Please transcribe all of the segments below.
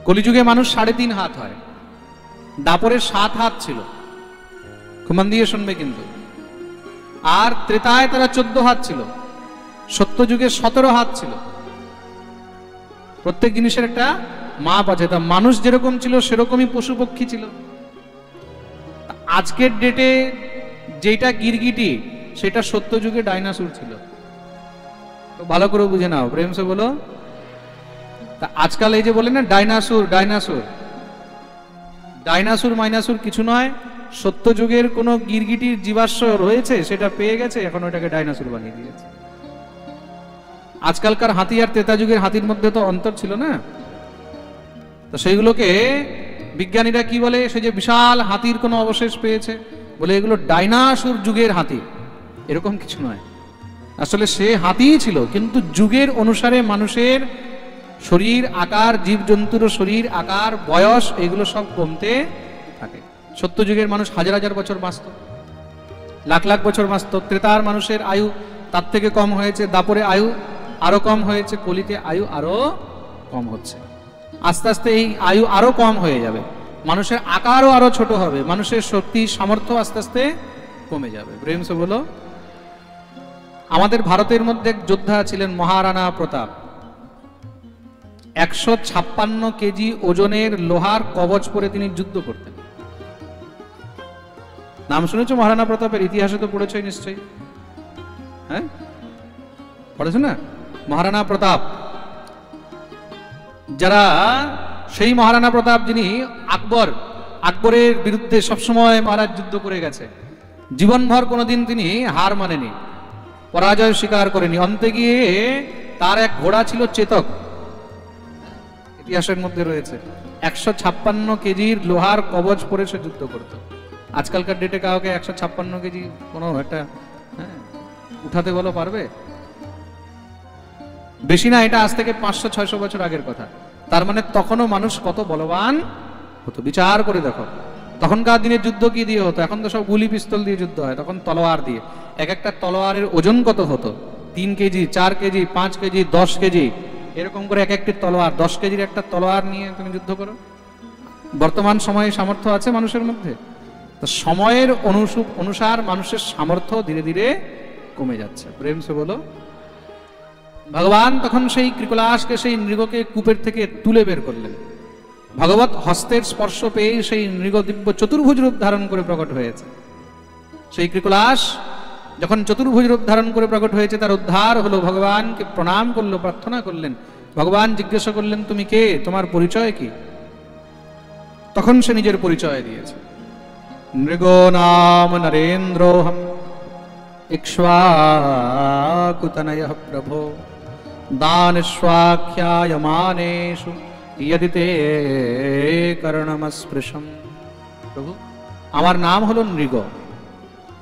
কলিযুগে মানুষ 3.5 হাত হয়, দাপরে 7 হাত ছিল, খুব মন দিয়ে শুনবে কিন্তু। আর ত্রেতায় তারা 14 হাত ছিল, সত্যযুগে 17 হাত ছিল। প্রত্যেক জিনিসের একটা মাপ আছে। তা মানুষ যেরকম ছিল সেরকমই পশু পক্ষী ছিল। আজকের ডেটে যেটা গিরগিটি সেটা সত্যযুগে ডাইনোসর ছিল। তো ভালো করে বুঝে নাও, প্রেম সে বলো। তা আজকাল এই যে বলে না ডাইনোসর ডাইনোসর, ডাইনোসর মাইনাসুর কিছু নয়। সত্যযুগের কোন গিরগিটির জীবাশ্ম রয়েছে, সেটা পেয়ে গেছে, এখন ওটাকে ডাইনোসর বানিয়ে দিয়েছে। আজকালকার হাতি আর ত্রেতা যুগের হাতির মধ্যে তো অন্তর ছিল না। তো সেইগুলোকে বিজ্ঞানীরা কি বলে, সে যে বিশাল হাতির কোনো অবশেষ পেয়েছে, বলে এগুলো ডাইনোসর যুগের হাতি। এরকম কিছু নয়, আসলে সে হাতিই ছিল, কিন্তু যুগের অনুসারে মানুষের শরীর আকার, জীবজন্তুর শরীর আকার, বয়স এগুলো সব কমতে থাকে। সত্যযুগের মানুষ হাজার হাজার বছর বাঁচত, লাখ লাখ বছর বাঁচত। ত্রেতার মানুষের আয়ু তার থেকে কম হয়েছে, দাপরে আয়ু আরো কম হয়েছে, কলিতে আয়ু আরো কম হচ্ছে। আস্তে আস্তে এই আয়ু আরো কম হয়ে যাবে, মানুষের আকারও আরো ছোট হবে, মানুষের শক্তি সামর্থ্য আস্তে আস্তে কমে যাবে। প্রেম সে বলো। আমাদের ভারতের মধ্যে এক যোদ্ধা ছিলেন মহারানা প্রতাপ। 156 কেজি ওজনের লোহার কবচ পরে তিনি যুদ্ধ করতেন। নাম শুনেছো মহারানা প্রতাপের? ইতিহাসে তো পড়েছো নিশ্চয়ই, হ্যাঁ পড়েছো না? মহারানা প্রতাপ, যারা সেই মহারানা প্রতাপ যিনি আকবরের বিরুদ্ধে সবসময় মহারাজ যুদ্ধ করে গেছে, জীবনভর কোনোদিন তিনি হার মানেনি, পরাজয় স্বীকার করেনি। অন্তে গিয়ে তার এক ঘোড়া ছিল চেতক, ইতিহাসের মধ্যে রয়েছে। 156 কেজির লোহার কবচ পরে সে যুদ্ধ করত। আজকালকার ডেটে কাউকে 156 কেজি কোনো একটা উঠাতে বলো পারবে? বেশি না, এটা আজ থেকে 500-600 বছর আগের কথা। তার মানে তখনও মানুষ কত বলবান হতো, বিচার করে দেখো। তখনকার দিনে যুদ্ধ কি দিয়ে হতো? এখন তো সব গুলি পিস্তল দিয়ে যুদ্ধ হয়, তখন তলোয়ার দিয়ে। এক একটা তলোয়ারের ওজন কত হতো? 3 কেজি, 4 কেজি, 5 কেজি, 10 কেজি, এরকম করে এক একটি তলোয়ার। 10 কেজির একটা তলোয়ার নিয়ে তুমি যুদ্ধ করো। বর্তমান সময়ে সামর্থ্য আছে মানুষের মধ্যে? তো সময়ের অনুসার মানুষের সামর্থ্য ধীরে ধীরে কমে যাচ্ছে। প্রেম সে বলো। ভগবান তখন সেই কৃকলাসকে, সেই নৃগকে কূপের থেকে তুলে বের করলেন। ভগবত হস্তের স্পর্শ পেয়ে সেই নৃগ দিব্য চতুর্ভুজ রূপ ধারণ করে প্রকট হয়েছে। সেই কৃকলাস যখন চতুর্ভুজ রূপ ধারণ করে প্রকট হয়েছে, তার উদ্ধার হলো। ভগবানকে প্রণাম করলো, প্রার্থনা করলেন। ভগবান জিজ্ঞাসা করলেন, তুমি কে? তোমার পরিচয় কি? তখন সে নিজের পরিচয় দিয়েছে। নৃগো নাম নরেন্দ্রোহম ইক্ষ্বাকুতনয়ঃ প্রভো দানস্বাখ্যায়মানেষু ইয়দিতে কর্ণমস্পৃশম। প্রভু, আমার নাম হলো নৃগ,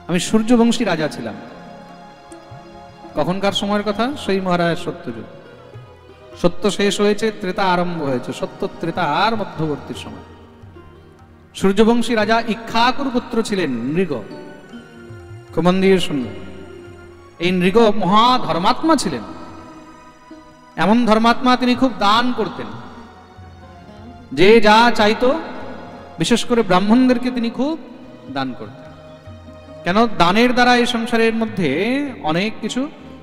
আমি সূর্যবংশী রাজা ছিলাম। কখনকার সময়ের কথা? সেই মহারাজ সত্যযুগ। সত্য শেষ হয়েছে, ত্রেতা আরম্ভ হয়েছে। সত্য ত্রেতার মধ্যবর্তী সময়। সূর্যবংশী রাজা ইক্ষ্বাকুর পুত্র ছিলেন নৃগ। খুব মন দিয়ে শুনবেন। এই নৃগ মহা ধর্মাত্মা ছিলেন। এমন ধর্মাত্মা, তিনি খুব দান করতেন। যে যা চাইতো, বিশেষ করে ব্রাহ্মণদেরকে তিনি খুব দান করতেন। কেন? দানের দ্বারা এই সংসারের মধ্যে অনেক কিছু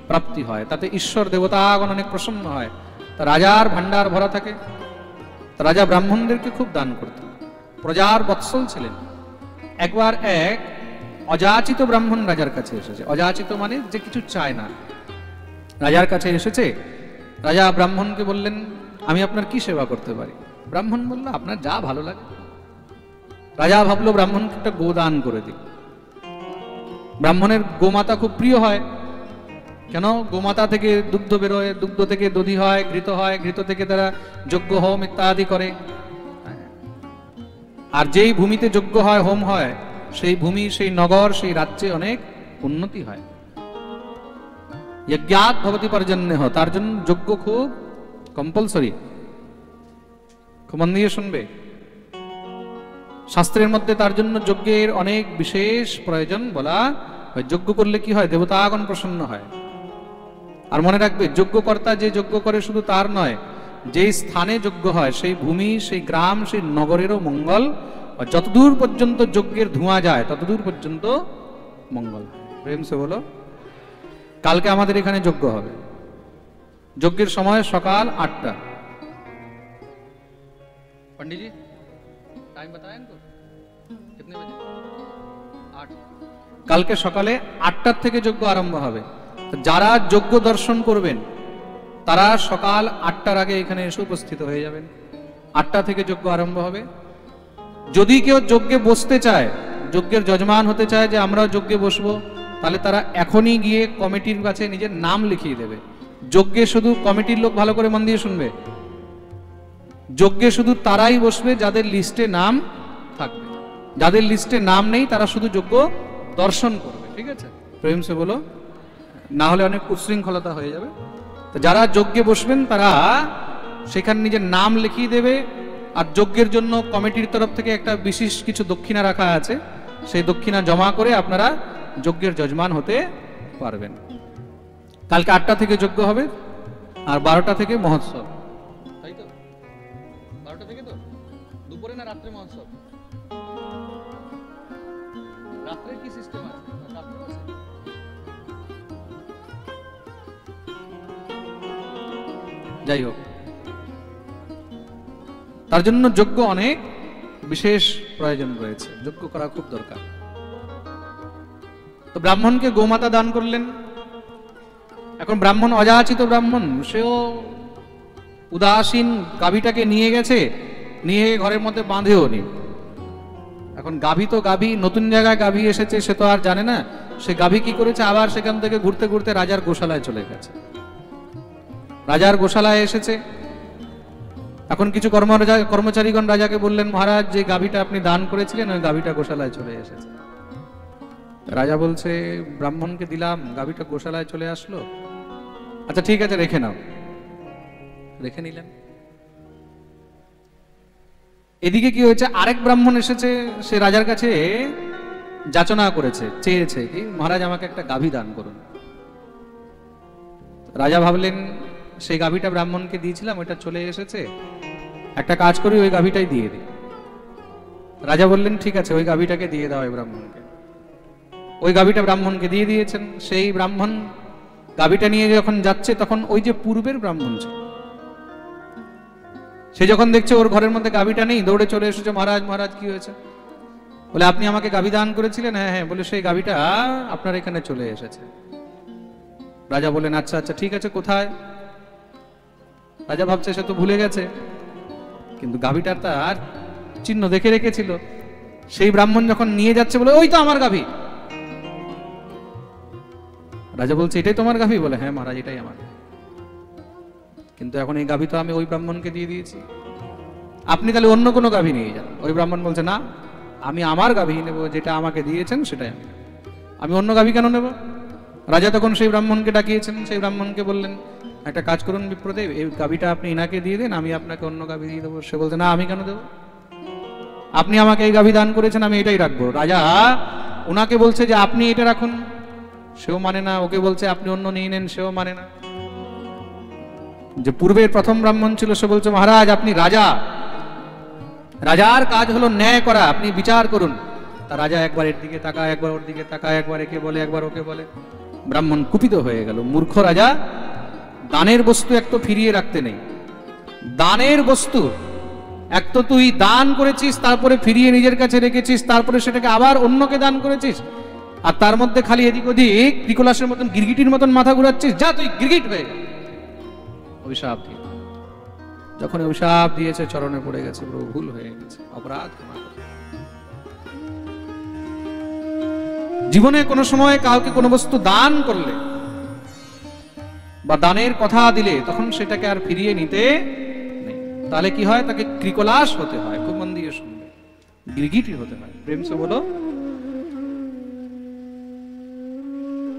প্রাপ্তি হয়, তাতে ঈশ্বর দেবতাগণ অনেক প্রসন্ন হয়। তা রাজার ভান্ডার ভরা থাকে। রাজা ব্রাহ্মণদেরকে খুব দান করতেন, প্রজার বৎসল ছিলেন। একবার এক অযাচিত ব্রাহ্মণ রাজার কাছে এসেছে। অযাচিত মানে যে কিছু চায় না, রাজার কাছে এসেছে। রাজা ব্রাহ্মণকে বললেন, আমি আপনার কি সেবা করতে পারি? ব্রাহ্মণ বলল, আপনার যা ভালো লাগে। রাজা ভাবলো ব্রাহ্মণকে একটা গোদান করে দিই। ব্রাহ্মণের গোমাতা খুব প্রিয় হয়। কেন? গোমাতা থেকে দুগ্ধ বেরোয়, দুগ্ধ থেকে দধি হয়, ঘৃত হয়, ঘৃত থেকে তারা যজ্ঞ হোম ইত্যাদি করে। আর যেই ভূমিতে যজ্ঞ হয়, হোম হয়, সেই ভূমি, সেই নগর, সেই রাজ্যে অনেক উন্নতি হয়। যজ্ঞাৎ ভবতি পর্জন্যঃ, তার জন্য যজ্ঞ খুব কম্পালসরি। খুব মন দিয়ে শুনবে। শাস্ত্রের মধ্যে তার জন্য যজ্ঞের অনেক বিশেষ প্রয়োজন বলা হয়। যজ্ঞ করলে কি হয়? দেবতাগণ প্রসন্ন হয়। আর মনে রাখবে, যজ্ঞকর্তা যে যজ্ঞ করে শুধু তার নয়, যেই স্থানে যজ্ঞ হয় সেই ভূমি, সেই গ্রাম, সেই নগরেরও মঙ্গল, যতদূর পর্যন্ত যজ্ঞের ধোঁয়া যায় ততদূর পর্যন্ত মঙ্গল। প্রেম সে বলো। কালকে আমাদের এখানে যজ্ঞ হবে। যজ্ঞের সময় সকাল 8টা। पंडित जी टाइम बताएं इनको कितने बजे? 8। কালকে সকালে 8টার থেকে যজ্ঞ আরম্ভ হবে। যারা যজ্ঞ দর্শন করবেন তারা সকাল 8টার আগে এখানে এসে উপস্থিত হয়ে যাবেন। 8টা থেকে যজ্ঞ আরম্ভ হবে। যদি কেউ যজ্ঞে বসতে চায়, যজ্ঞের যজমান হতে চায় যে আমরাও যজ্ঞে বসবো, তাহলে তারা এখনই গিয়ে কমিটির কাছে নিজের নাম লিখিয়ে দেবে। যজ্ঞে শুধু কমিটির লোক, ভালো করে মন দিয়ে শুনবে, যজ্ঞে শুধু তারাই বসবে যাদের লিস্টে নাম থাকবে। যাদের লিস্টে নাম নেই তারা শুধু যজ্ঞ দর্শন করবে, ঠিক আছে? প্রেম সে বলো, না হলে অনেক উচ্ছৃঙ্খলতা হয়ে যাবে। তো যারা যজ্ঞে বসবেন তারা সেখানে নিজের নাম লিখিয়ে দেবে। আর যজ্ঞের জন্য কমিটির তরফ থেকে একটা বিশেষ কিছু দক্ষিণা রাখা আছে, সেই দক্ষিণা জমা করে আপনারা যজ্ঞের যজমান হতে পারবেন। কালকে 8টা থেকে যজ্ঞ হবে আর 12টা থেকে মহোৎসব, তাই তো? 12টা থেকে তো দুপুরে না রাত্রে মহোৎসব? রাত্রে কি সিস্টেম আছে? রাত্রে আছে? যাই হোক, তার জন্য যজ্ঞ অনেক বিশেষ প্রয়োজন রয়েছে, যজ্ঞ করা খুব দরকার। তো ব্রাহ্মণকে গোমাতা দান করলেন। এখন ব্রাহ্মণ অযাচিত ব্রাহ্মণ, সেও উদাসীন, গাভীটাকে নিয়ে গেছে, নিয়ে ঘরের মধ্যে বাঁধেও নি। এখন গাভী তো গাভী, নতুন জায়গায় গাভী এসেছে, সে তো আর জানে না। সে গাভী কি করেছে, আবার সেখান থেকে ঘুরতে ঘুরতে রাজার গোশালায় চলে গেছে। রাজার গোশালায় এসেছে। এখন কিছু কর্মচারীগণ রাজাকে বললেন, মহারাজ যে গাভীটা আপনি দান করেছিলেন ওই গাভীটা গোশালায় চলে এসেছে। রাজা বলছে, ব্রাহ্মণকে দিলাম, গাভীটা গোশালায় চলে আসলো, আচ্ছা ঠিক আছে রেখে নাও। রেখে নিলেন। এদিকে কি হয়েছে, আরেক ব্রাহ্মণ এসেছে, সে রাজার কাছে যাচনা করেছে, চেয়েছে কি, মহারাজ আমাকে একটা গাভী দান করুন। রাজা ভাবলেন সেই গাভীটা ব্রাহ্মণকে দিয়েছিলাম, ওইটা চলে এসেছে, একটা কাজ করি ওই গাভীটাই দিয়ে দিই। রাজা বললেন ঠিক আছে, ওই গাভীটাকে দিয়ে দাও ওই ব্রাহ্মণকে। ওই গাভীটা ব্রাহ্মণকে দিয়ে দিয়েছেন। সেই ব্রাহ্মণ গাভীটা নিয়ে যখন যাচ্ছে তখন ওই যে পূর্বের ব্রাহ্মণ ছিল, সে যখন দেখছে ওর ঘরের মধ্যে গাভীটা নেই, দৌড়ে চলে এসেছে, মহারাজ মহারাজ কি হয়েছে? বলে আপনি আমাকে গাভী দান করেছিলেন। হ্যাঁ হ্যাঁ। বলে সেই গাভীটা আপনার এখানে চলে এসেছে। রাজা বলেন আচ্ছা আচ্ছা ঠিক আছে, কোথায়? রাজা ভাবছে সে তো ভুলে গেছে, কিন্তু গাভীটার তার চিহ্ন দেখে রেখেছিল। সেই ব্রাহ্মণ যখন নিয়ে যাচ্ছে বলে ওই তো আমার গাভী। রাজা বলছে এটাই তোমার গাভী? বলে হ্যাঁ মহারাজ এটাই আমার। কিন্তু এখন এই গাভী তো আমি ওই ব্রাহ্মণকে দিয়ে দিয়েছি, আপনি তাহলে অন্য কোনো গাভী নিয়ে যান। ওই ব্রাহ্মণ বলছে না, আমি আমার গাভী নেব, যেটা আমাকে দিয়েছেন সেটাই আমি অন্য গাভী কেন নেব? রাজা তখন সেই ব্রাহ্মণকে ডাকিয়েছেন। সেই ব্রাহ্মণকে বললেন একটা কাজ করুন বিপ্রদেব, এই গাভীটা আপনি ইনাকে দিয়ে দেন, আমি আপনাকে অন্য গাভী দিয়ে দেবো। সে বলছে না, আমি কেন দেবো, আপনি আমাকে এই গাভী দান করেছেন, আমি এটাই রাখবো। রাজা ওনাকে বলছে যে আপনি এটা রাখুন, সেও মানে না। ওকে বলছে আপনি অন্য নিয়ে নেন, সেও মানে না। যে পূর্বের প্রথম ব্রাহ্মণ ছিল সে বলছে মহারাজ আপনি রাজা, রাজার কাজ হলো ন্যায় করা, আপনি বিচার করুন। তা রাজা একবার এর দিকে তাকায়, একবার ওর দিকে তাকায়, একবার একে বলে একবার ওকে বলে। ব্রাহ্মণ কুপিত হয়ে গেল। মূর্খ রাজা, দানের বস্তু এক তো ফিরিয়ে রাখতে নেই। দানের বস্তু এক তো তুই দান করেছিস, তারপরে ফিরিয়ে নিজের কাছে রেখেছিস, তারপরে সেটাকে আবার অন্যকে দান করেছিস, আর তার মধ্যে খালি এদিক ওদিক ক্রিকোলাসের মতন গিরগিটির মতন মাথা ঘুরাচ্ছিস। যা তুই গিরগিট হয়ে যা। অভিশাপ দিয়ে, যখন অভিশাপ দিয়েছে চরণে পড়ে গেছে, প্রভু ভুল হয়ে গেছে, অপরাধ ক্ষমা করো। জীবনে কোনো সময় কাউকে কোনো বস্তু দান করলে বা দানের কথা দিলে তখন সেটাকে আর ফিরিয়ে নিতে নেই। তাহলে কি হয়, তাকে ক্রিকোলাস হতে হয়। খুব মন দিয়ে শুনবে, গিরগিটি হতে হয়। প্রেম সে বলো।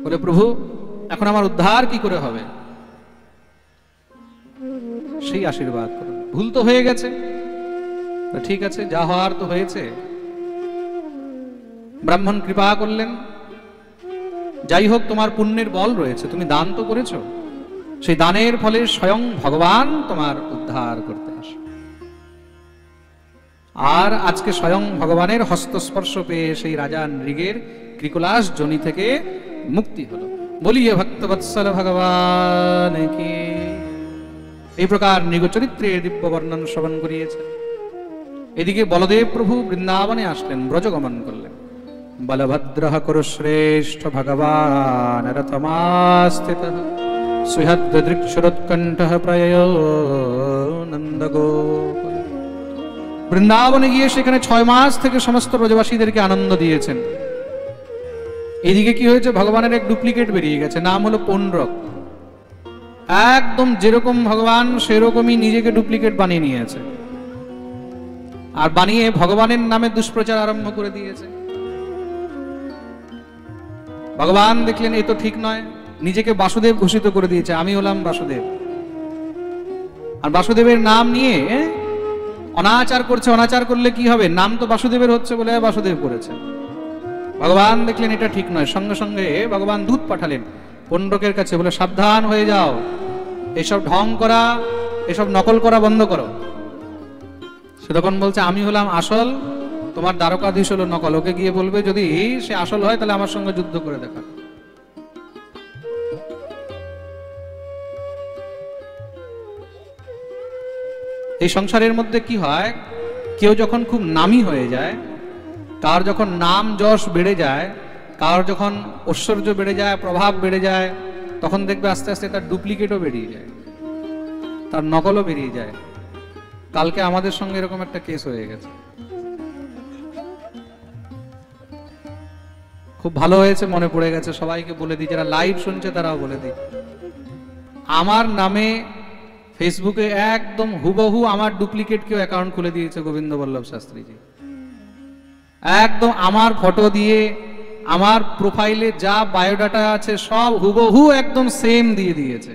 বলে প্রভু এখন আমার উদ্ধার কি করে হবে? সেই আশীর্বাদ করুন। ভুল তো হয়ে গেছে, ঠিক আছে, যা হওয়ার তো হয়েছে। ব্রাহ্মণ কৃপা করলেন, যাই হোক তোমার পুণ্যের বল রয়েছে, তুমি দান তো করেছো, সেই দানের ফলে স্বয়ং ভগবান তোমার উদ্ধার করতে আসে। আর আজকে স্বয়ং ভগবানের হস্তস্পর্শ পেয়ে সেই রাজা নৃগের কৃকুলাস যোনি থেকে মুক্তি হলো। বলিয়ে ভক্তবৎসল ভগবান কি। এই প্রকার নৃগচরিত্রের দিব্য বর্ণন শ্রবণ করিয়েছে। এদিকে বলদেব প্রভু বৃন্দাবনে আসলেন, ব্রজগমন করলেন। বলভদ্রঃ কুরুশ্রেষ্ঠ ভগবান রথমাস্থিতঃ সুহৃদৃক্ষুরোৎকণ্ঠঃ প্রয়য়ো নন্দগোকুল। বৃন্দাবনে গিয়ে সেখানে 6 মাস থেকে সমস্ত ব্রজবাসীদেরকে আনন্দ দিয়েছেন। এদিকে কি হয়েছে, ভগবানের এক ডুপ্লিকেট বেরিয়ে গেছে, নাম হলো পৌণ্ড্রক। একদম যেরকম ভগবান সেরকমই নিজেকে ডুপ্লিকেট বানিয়ে নিয়েছে, আর বানিয়ে ভগবানের নামে দুষ্প্রচার আরম্ভ করে দিয়েছে। ভগবান দেখলেন এ তো ঠিক নয়, নিজেকে বাসুদেব ঘোষিত করে দিয়েছে, আমি হলাম বাসুদেব। আর বাসুদেবের নাম নিয়ে অনাচার করছে। অনাচার করলে কি হবে, নাম তো বাসুদেবের হচ্ছে বলে বাসুদেব করেছে। ভগবান দেখলেন এটা ঠিক নয়, সঙ্গে সঙ্গে ভগবান দূত পাঠালেন পৌণ্ড্রকের কাছে, বলে সাবধান হয়ে যাও, এসব ঢং করা, এসব নকল করা বন্ধ করো। সে তখন বলছে আমি হলাম আসল, তোমার দ্বারকাধীশ হলো নকল। ওকে গিয়ে বলবে যদি সে আসল হয় তাহলে আমার সঙ্গে যুদ্ধ করে দেখা। এই সংসারের মধ্যে কি হয়, কেউ যখন খুব নামী হয়ে যায়, কার যখন নাম যশ বেড়ে যায়, কার যখন ঐশ্বর্য বেড়ে যায়, প্রভাব বেড়ে যায়, তখন দেখবে আস্তে আস্তে তার ডুপ্লিকেটও বেরিয়ে যায়, তার নকলও বেরিয়ে যায়। কালকে আমাদের সঙ্গে এরকম একটা কেস হয়ে গেছে। খুব ভালো হয়েছে, মনে পড়ে গেছে, সবাইকে বলে দিই, যারা লাইভ শুনছে তারাও বলে দিই। আমার নামে ফেসবুকে একদম হুবহু আমার ডুপ্লিকেট কেউ অ্যাকাউন্ট খুলে দিয়েছে, গোবিন্দ বল্লভ শাস্ত্রীজি। একদম আমার ফটো দিয়ে, আমার প্রোফাইলে যা বায়োডাটা আছে সব হুবহু একদম সেম দিয়ে দিয়েছে।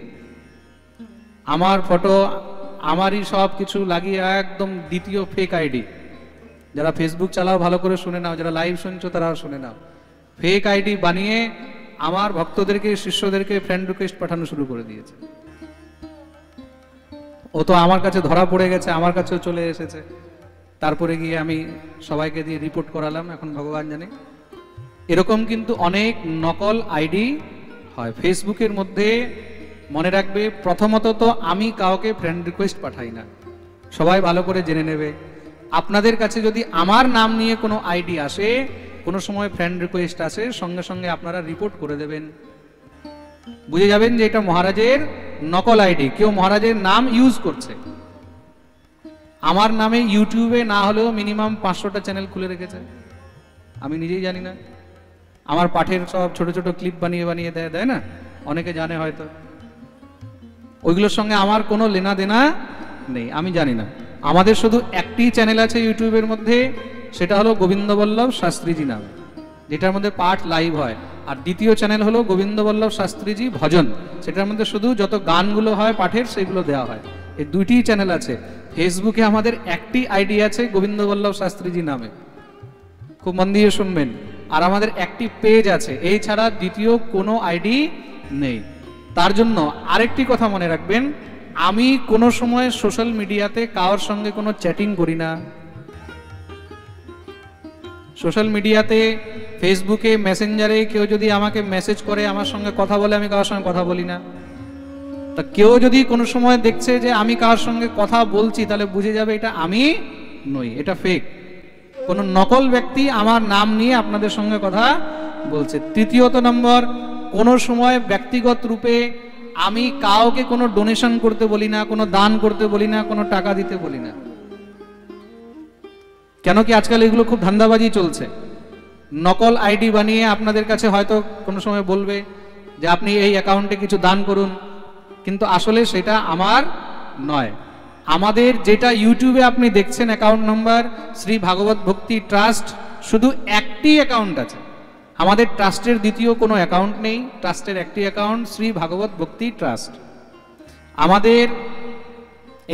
আমার ফটো, আমারই সব কিছু লাগিয়ে একদম দ্বিতীয় ফেক আইডি। যারা ফেসবুক চালাও ভালো করে শুনে নাও, যারা লাইভ শুনছো তারাও শুনে নাও। ফেক আইডি বানিয়ে আমার ভক্তদেরকে, শিষ্যদেরকে ফ্রেন্ড রিকোয়েস্ট পাঠানো শুরু করে দিয়েছে। ও তো আমার কাছে ধরা পড়ে গেছে, আমার কাছেও চলে এসেছে। তারপরে গিয়ে আমি সবাইকে দিয়ে রিপোর্ট করালাম, এখন ভগবান জানে। এরকম কিন্তু অনেক নকল আইডি হয় ফেসবুকের মধ্যে। মনে রাখবে, প্রথমত তো আমি কাউকে ফ্রেন্ড রিকোয়েস্ট পাঠাই না, সবাই ভালো করে জেনে নেবে। আপনাদের কাছে যদি আমার নাম নিয়ে কোনো আইডি আসে, কোনো সময় ফ্রেন্ড রিকোয়েস্ট আসে, সঙ্গে সঙ্গে আপনারা রিপোর্ট করে দেবেন। বুঝে যাবেন যে এটা মহারাজের নকল আইডি, কেউ মহারাজের নাম ইউজ করছে। আমার নামে ইউটিউবে না হলেও মিনিমাম 500টা চ্যানেল খুলে রেখেছে, আমি নিজেই জানি না। আমার পাঠের সব ছোট ছোট ক্লিপ বানিয়ে বানিয়ে দেয় না, অনেকে জানে হয়তো। ওইগুলোর সঙ্গে আমার কোনো লেনা দেনা নেই, আমি জানি না। আমাদের শুধু একটি চ্যানেল আছে ইউটিউবের মধ্যে, সেটা হলো গোবিন্দ বল্লভ শাস্ত্রীজি নামে, যেটার মধ্যে পাঠ লাইভ হয়। আর দ্বিতীয় চ্যানেল হলো গোবিন্দ বল্লভ শাস্ত্রীজি ভজন, সেটার মধ্যে শুধু যত গানগুলো হয় পাঠের সেগুলো দেওয়া হয়। এই দুইটি চ্যানেল আছে। ফেসবুকে আমাদের একটি আইডি আছে গোবিন্দ বল্লভ শাস্ত্রীজি নামে, খুব মন দিয়ে শুনবেন। আর আমাদের একটি পেজ আছে, এই ছাড়া দ্বিতীয় কোনো আইডি নেই। তার জন্য আরেকটি কথা মনে রাখবেন, আমি কোনো সময় সোশ্যাল মিডিয়াতে কারোর সঙ্গে কোনো চ্যাটিং করি না। সোশ্যাল মিডিয়াতে, ফেসবুকে, মেসেঞ্জারে কেউ যদি আমাকে মেসেজ করে, আমার সঙ্গে কথা বলে, আমি কারোর সঙ্গে কথা বলি না। তা কেউ যদি কোনো সময় দেখছে যে আমি কারোর সঙ্গে কথা বলছি, তাহলে বুঝে যাবে এটা আমি নই, এটা ফেক। কোনো নকল ব্যক্তি আমার নাম নিয়ে আপনাদের সঙ্গে কথা বলছে। তৃতীয়ত নম্বর, কোনো সময় ব্যক্তিগত রূপে আমি কাউকে কোনো ডোনেশন করতে বলি না, কোনো দান করতে বলি না, কোনো টাকা দিতে বলি না। কেন কি আজকাল এগুলো খুব ধান্দাবাজি চলছে। নকল আইডি বানিয়ে আপনাদের কাছে হয়তো কোনো সময় বলবে যে আপনি এই অ্যাকাউন্টে কিছু দান করুন, কিন্তু আসলে সেটা আমার নয়। আমাদের যেটা ইউটিউবে আপনি দেখছেন অ্যাকাউন্ট নাম্বার শ্রী ভাগবত ভক্তি ট্রাস্ট, শুধু একটি অ্যাকাউন্ট আছে। আমাদের ট্রাস্টের দ্বিতীয় কোনো অ্যাকাউন্ট নেই, ট্রাস্টের একটি অ্যাকাউন্ট শ্রী ভাগবত ভক্তি ট্রাস্ট। আমাদের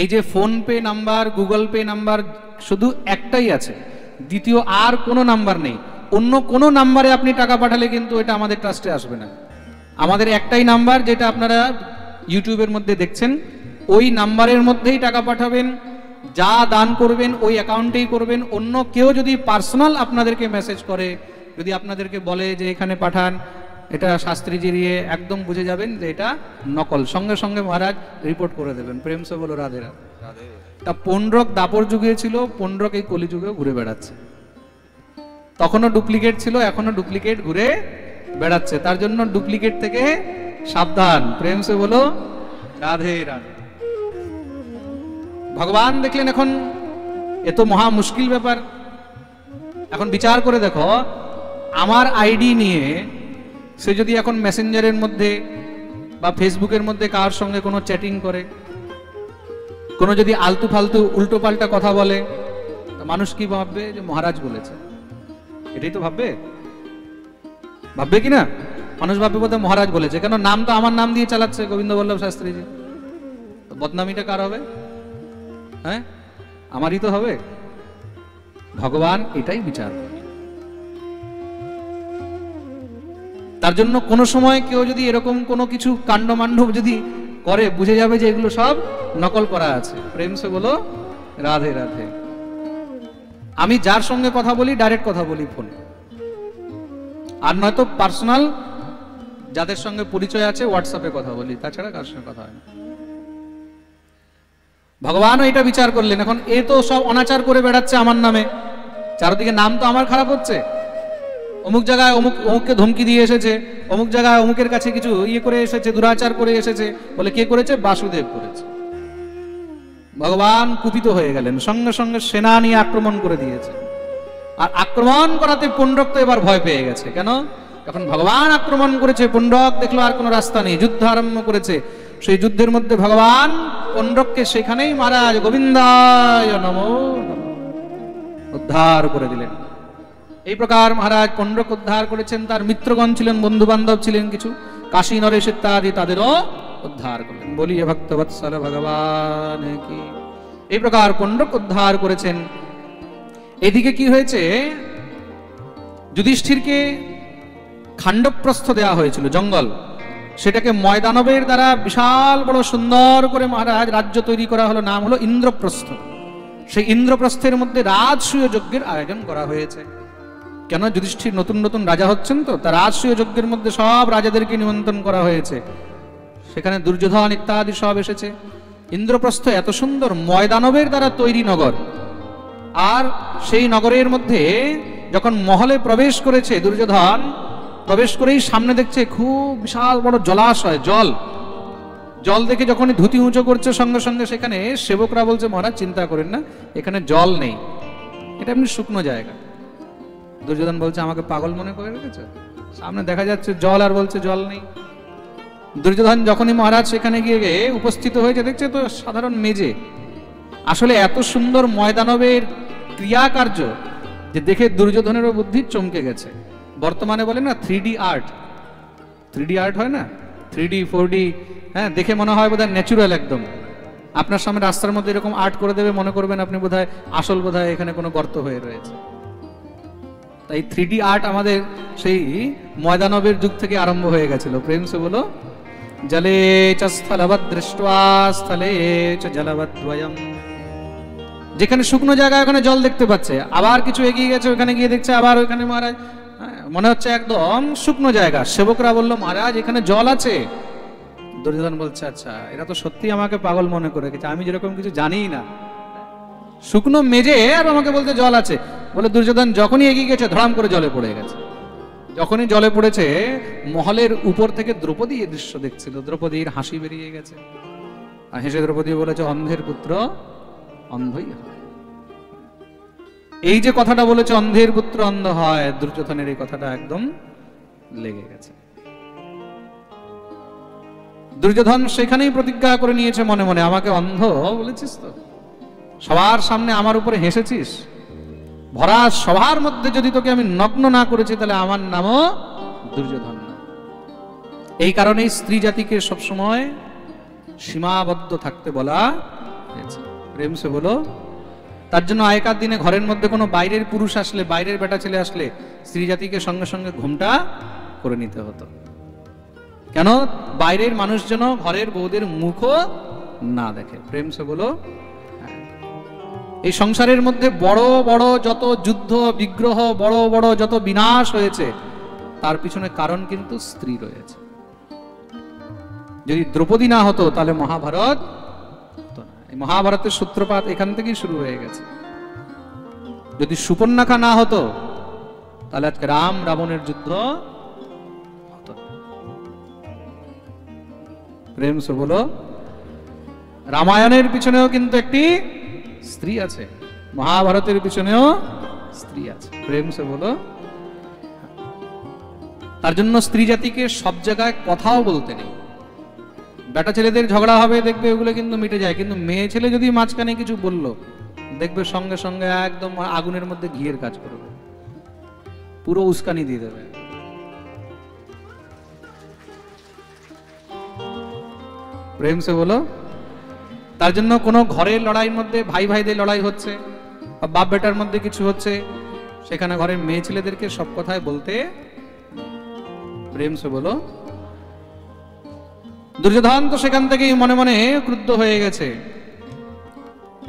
এই যে PhonePe number, Google pay number শুধু একটাই আছে, দ্বিতীয় আর কোনো নাম্বার নেই। অন্য কোনো নাম্বারে আপনি টাকা পাঠালে কিন্তু এটা আমাদের ট্রাস্টে আসবে না। আমাদের একটাই নাম্বার, যেটা আপনারা ইউটিউবের মধ্যে দেখছেন, ওই নাম্বারের মধ্যেই টাকা পাঠাবেন, যা দান করবেন ওই অ্যাকাউন্টেই করবেন। অন্য কেউ যদি পার্সোনাল আপনাদেরকে মেসেজ করে, যদি আপনাদেরকে বলে যে এখানে পাঠান, এটা শাস্ত্রীজির ইয়ে, একদম বুঝে যাবেন যে এটা নকল। সঙ্গে সঙ্গে মহারাজ রিপোর্ট করে দেবেন। প্রেম সে বলো রাধে রাধে। তা পুণ্ড্রক দাপর যুগে ছিল, পুণ্ড্রক এই কলিযুগেও ঘুরে বেড়াচ্ছে। তখনও ডুপ্লিকেট ছিল, এখনো ডুপ্লিকেট ঘুরে বেড়াচ্ছে। তার জন্য ডুপ্লিকেট থেকে সাবধান। প্রেম সে বলো রাধে রাধে। ভগবান দেখলেন এখন এ তো মহা মুশকিল ব্যাপার। এখন বিচার করে দেখো, আমার আইডি নিয়ে সে যদি এখন মেসেঞ্জারের মধ্যে বা ফেসবুকের মধ্যে কার সঙ্গে কোনো চ্যাটিং করে, কোনো যদি আলতু ফালতু উল্টো পাল্টা কথা বলে, মানুষ কি ভাববে? যে মহারাজ বলেছে। এটাই তো ভাববে, ভাববে কি না? মানুষ ভাববে বোধহয় মহারাজ বলেছে। কেন? নাম তো আমার নাম দিয়ে চালাচ্ছে গোবিন্দ বল্লভ শাস্ত্রীজি। তো বদনামিটা কার হবে? হ্যাঁ, আমারই তো হবে। ভগবান এটাই বিচার করে। তার জন্য কোনো সময় কেউ যদি এরকম কোনো কিছু কাণ্ডমাণ্ডব যদি করে, বুঝে যাবে যে এগুলো সব নকল করা আছে। প্রেম সে বলো রাধে রাধে। আমি যার সঙ্গে কথা বলি ডাইরেক্ট কথা বলি ফোনে, আর নয়তো পার্সোনাল যাদের সঙ্গে পরিচয় আছে হোয়াটসঅ্যাপে কথা বলি, তাছাড়া কার সঙ্গে কথা হয় না। ভগবানও এটা বিচার করলেন। এখন এ তো সব অনাচার করে বেড়াচ্ছে আমার নামে, চারদিকে নাম তো আমার খারাপ হচ্ছে। অমুক জায়গায় অমুককে ধমকি দিয়ে এসেছে, অমুক জায়গায় অমুকের কাছে কিছু ইয়ে করে এসেছে, দুরাচার করে এসেছে, বলে কে করেছে? বাসুদেব করেছে। ভগবান কুপিত হয়ে গেলেন, সঙ্গে সঙ্গে সেনা নিয়ে আক্রমণ করে দিয়েছে। আর আক্রমণ করাতে পুণ্ড্রক তো এবার ভয় পেয়ে গেছে। কেন? যখন ভগবান আক্রমণ করেছে, পুণ্ড্রক দেখলো আর কোনো রাস্তা নেই, যুদ্ধ আরম্ভ করেছে। সেই যুদ্ধের মধ্যে ভগবান পুণ্ড্রককে সেখানেই মহারাজ গোবিন্দায় নমো নমঃ উদ্ধার করে দিলেন। এই প্রকার মহারাজ পুণ্ড্রক উদ্ধার করেছেন। তার মিত্রগণ ছিলেন, বন্ধু বান্ধব ছিলেন কিছু, কাশী নরেশ ইত্যাদি, তাদেরও উদ্ধার করলেন। বলিয়ে ভক্তবৎসল ভগবান কি। এই প্রকার পুণ্ড্রক উদ্ধার করেছেন। এদিকে কি হয়েছে? যুধিষ্ঠিরকে খান্ডপ্রস্থ দেওয়া হয়েছিল, জঙ্গল। সেটাকে ময়দানবের দ্বারা বিশাল বড় সুন্দর করে মহারাজ রাজ্য তৈরি করা হলো, নাম হলো ইন্দ্রপ্রস্থ। সেই ইন্দ্রপ্রস্থের মধ্যে রাজসূয় যজ্ঞের আয়োজন করা হয়েছে। কেন? যুধিষ্ঠির নতুন নতুন রাজা হচ্ছেন, তো তার রাজসূয় যজ্ঞের মধ্যে সব রাজাদেরকে নিমন্ত্রণ করা হয়েছে। সেখানে দুর্যোধন ইত্যাদি সব এসেছে। ইন্দ্রপ্রস্থ এত সুন্দর ময়দানবের দ্বারা তৈরি নগর। আর সেই নগরের মধ্যে যখন মহলে প্রবেশ করেছে দুর্যোধন, প্রবেশ করেই সামনে দেখছে খুব বিশাল বড় জলাশয়, জল। জল দেখে যখনই ধুতি উঁচু করছে, সঙ্গে সঙ্গে সেখানে সেবকরা বলছে মহারাজ চিন্তা করেন না, এখানে জল নেই, এটা এমনি শুকনো জায়গা। দুর্যোধন বলছে আমাকে পাগল মনে করে রেখেছে? সামনে দেখা যাচ্ছে জল, আর বলছে জল নেই। দুর্যোধন যখনই মহারাজ সেখানে গিয়ে উপস্থিত হয়েছে, দেখছে তো সাধারণ মেজে। আসলে এত সুন্দর ময়দানবের ক্রিয়াকার্য যে দেখে দুর্যোধনেরও বুদ্ধি চমকে গেছে। বর্তমানে বলে না 3D আর্ট, 3D আর্ট হয় না, 3D 4D, হ্যাঁ, দেখে মনে হয় বোধহয় ন্যাচুরাল একদম। আপনার সামনে রাস্তার মধ্যে এরকম আর্ট করে দেবে, মনে করবেন আপনি বোধহয় আসল, বোধহয় এখানে কোনো গর্ত হয়ে রয়েছে। তাই 3D আর্ট আমাদের সেই ময়দানবের যুগ থেকে আরম্ভ হয়ে গেছিল। প্রেম সে বলো জলে চ স্থলবৎ দৃष्ट्वा স্থলে চ জলবদ্বয়ম। যেখানে শুকনো জায়গা ওখানে জল দেখতে পাচ্ছে, আবার কিছু এগিয়ে গেছে ওখানে গিয়ে দেখছে আবার ওখানে মহারাজ মনে হচ্ছে একদম শুকনো জায়গা। সেবকরা বলল মহারাজ এখানে জল আছে। দুর্যোধন বলছে আচ্ছা, এরা তো সত্যি আমাকে পাগল মনে করে গেছে, আমি যেরকম কিছু জানিই না, শুকনো মেজে আর আমাকে বলতে জল আছে। বলে দুর্যোধন যখনই এগিয়ে গেছে ধড়াম করে জলে পড়ে গেছে। যখনই জলে পড়েছে, মহলের উপর থেকে দ্রৌপদী এই দৃশ্য দেখছিল। দ্রৌপদীর হাসি বেরিয়ে গেছে, আর হেসে দ্রৌপদী বলেছে অন্ধের পুত্র অন্ধই হয়। এই যে কথাটা বলেছে অন্ধের পুত্র অন্ধ হয়, দুর্যোধনের এই কথাটা একদম লেগে গেছে। দুর্যোধন সেখানেই প্রতিজ্ঞা করে নিয়েছে মনে মনে, আমাকে অন্ধ বলেছিস তো, সবার সামনে আমার উপরে হেসেছিস, ভরা সবার মধ্যে যদি তোকে আমি নগ্ন না করেছি তাহলে আমার নামও দুর্যোধন না। এই কারণেই স্ত্রী জাতিকে সবসময় সীমাবদ্ধ থাকতে বলা হয়েছে। প্রেম সে বলো। তার জন্য আগেকার দিনে ঘরের মধ্যে কোনো বাইরের পুরুষ আসলে, বাইরের বেটা ছেলে আসলে স্ত্রী জাতিকে সঙ্গে সঙ্গে ঘুমটা করে নিতে হতো। কেন? বাইরের মানুষ যেন ঘরের বউদের মুখও না দেখে। প্রেম সে বলো। এই সংসারের মধ্যে বড় বড় যত যুদ্ধ বিগ্রহ, বড় বড় যত বিনাশ হয়েছে, তার পিছনে কারণ কিন্তু স্ত্রী রয়েছে। যদি দ্রৌপদী না হতো তাহলে মহাভারত হতো না। এই মহাভারতের সূত্রপাত এখান থেকেই শুরু হয়ে গেছে। যদি সুপর্ণাখা না হতো তাহলে আজকে রাম রাবণের যুদ্ধ হতো না। প্রেম সে বলো। রামায়ণের পিছনেও কিন্তু একটি স্ত্রী আছে, মহাভারতের পিছনেও স্ত্রী আছে। প্রেম সে বলো। তার জন্য স্ত্রী জাতিকে সব জায়গায় কথাও বলতে নেই। বেটা ছেলেদের ঝগড়া হবে দেখবে, ওগুলো কিন্তু মিটে যায়, কিন্তু মেয়ে ছেলে যদি মাঝখানে কিছু বললো দেখবে সঙ্গে সঙ্গে একদম আগুনের মধ্যে ঘিয়ের কাজ করবে, পুরো উস্কানি দিয়ে দেবে। প্রেম সে বলো। তার জন্য কোনো ঘরের লড়াইয়ের মধ্যে ভাই ভাইদের লড়াই হচ্ছে, বাপ বেটার মধ্যে কিছু হচ্ছে, সেখানে ঘরের মেয়ে ছেলেদেরকে সব কথায় বলতে। প্রেম সে বলো। দুর্যোধন তো সেখান থেকেই মনে মনে ক্রুদ্ধ হয়ে গেছে।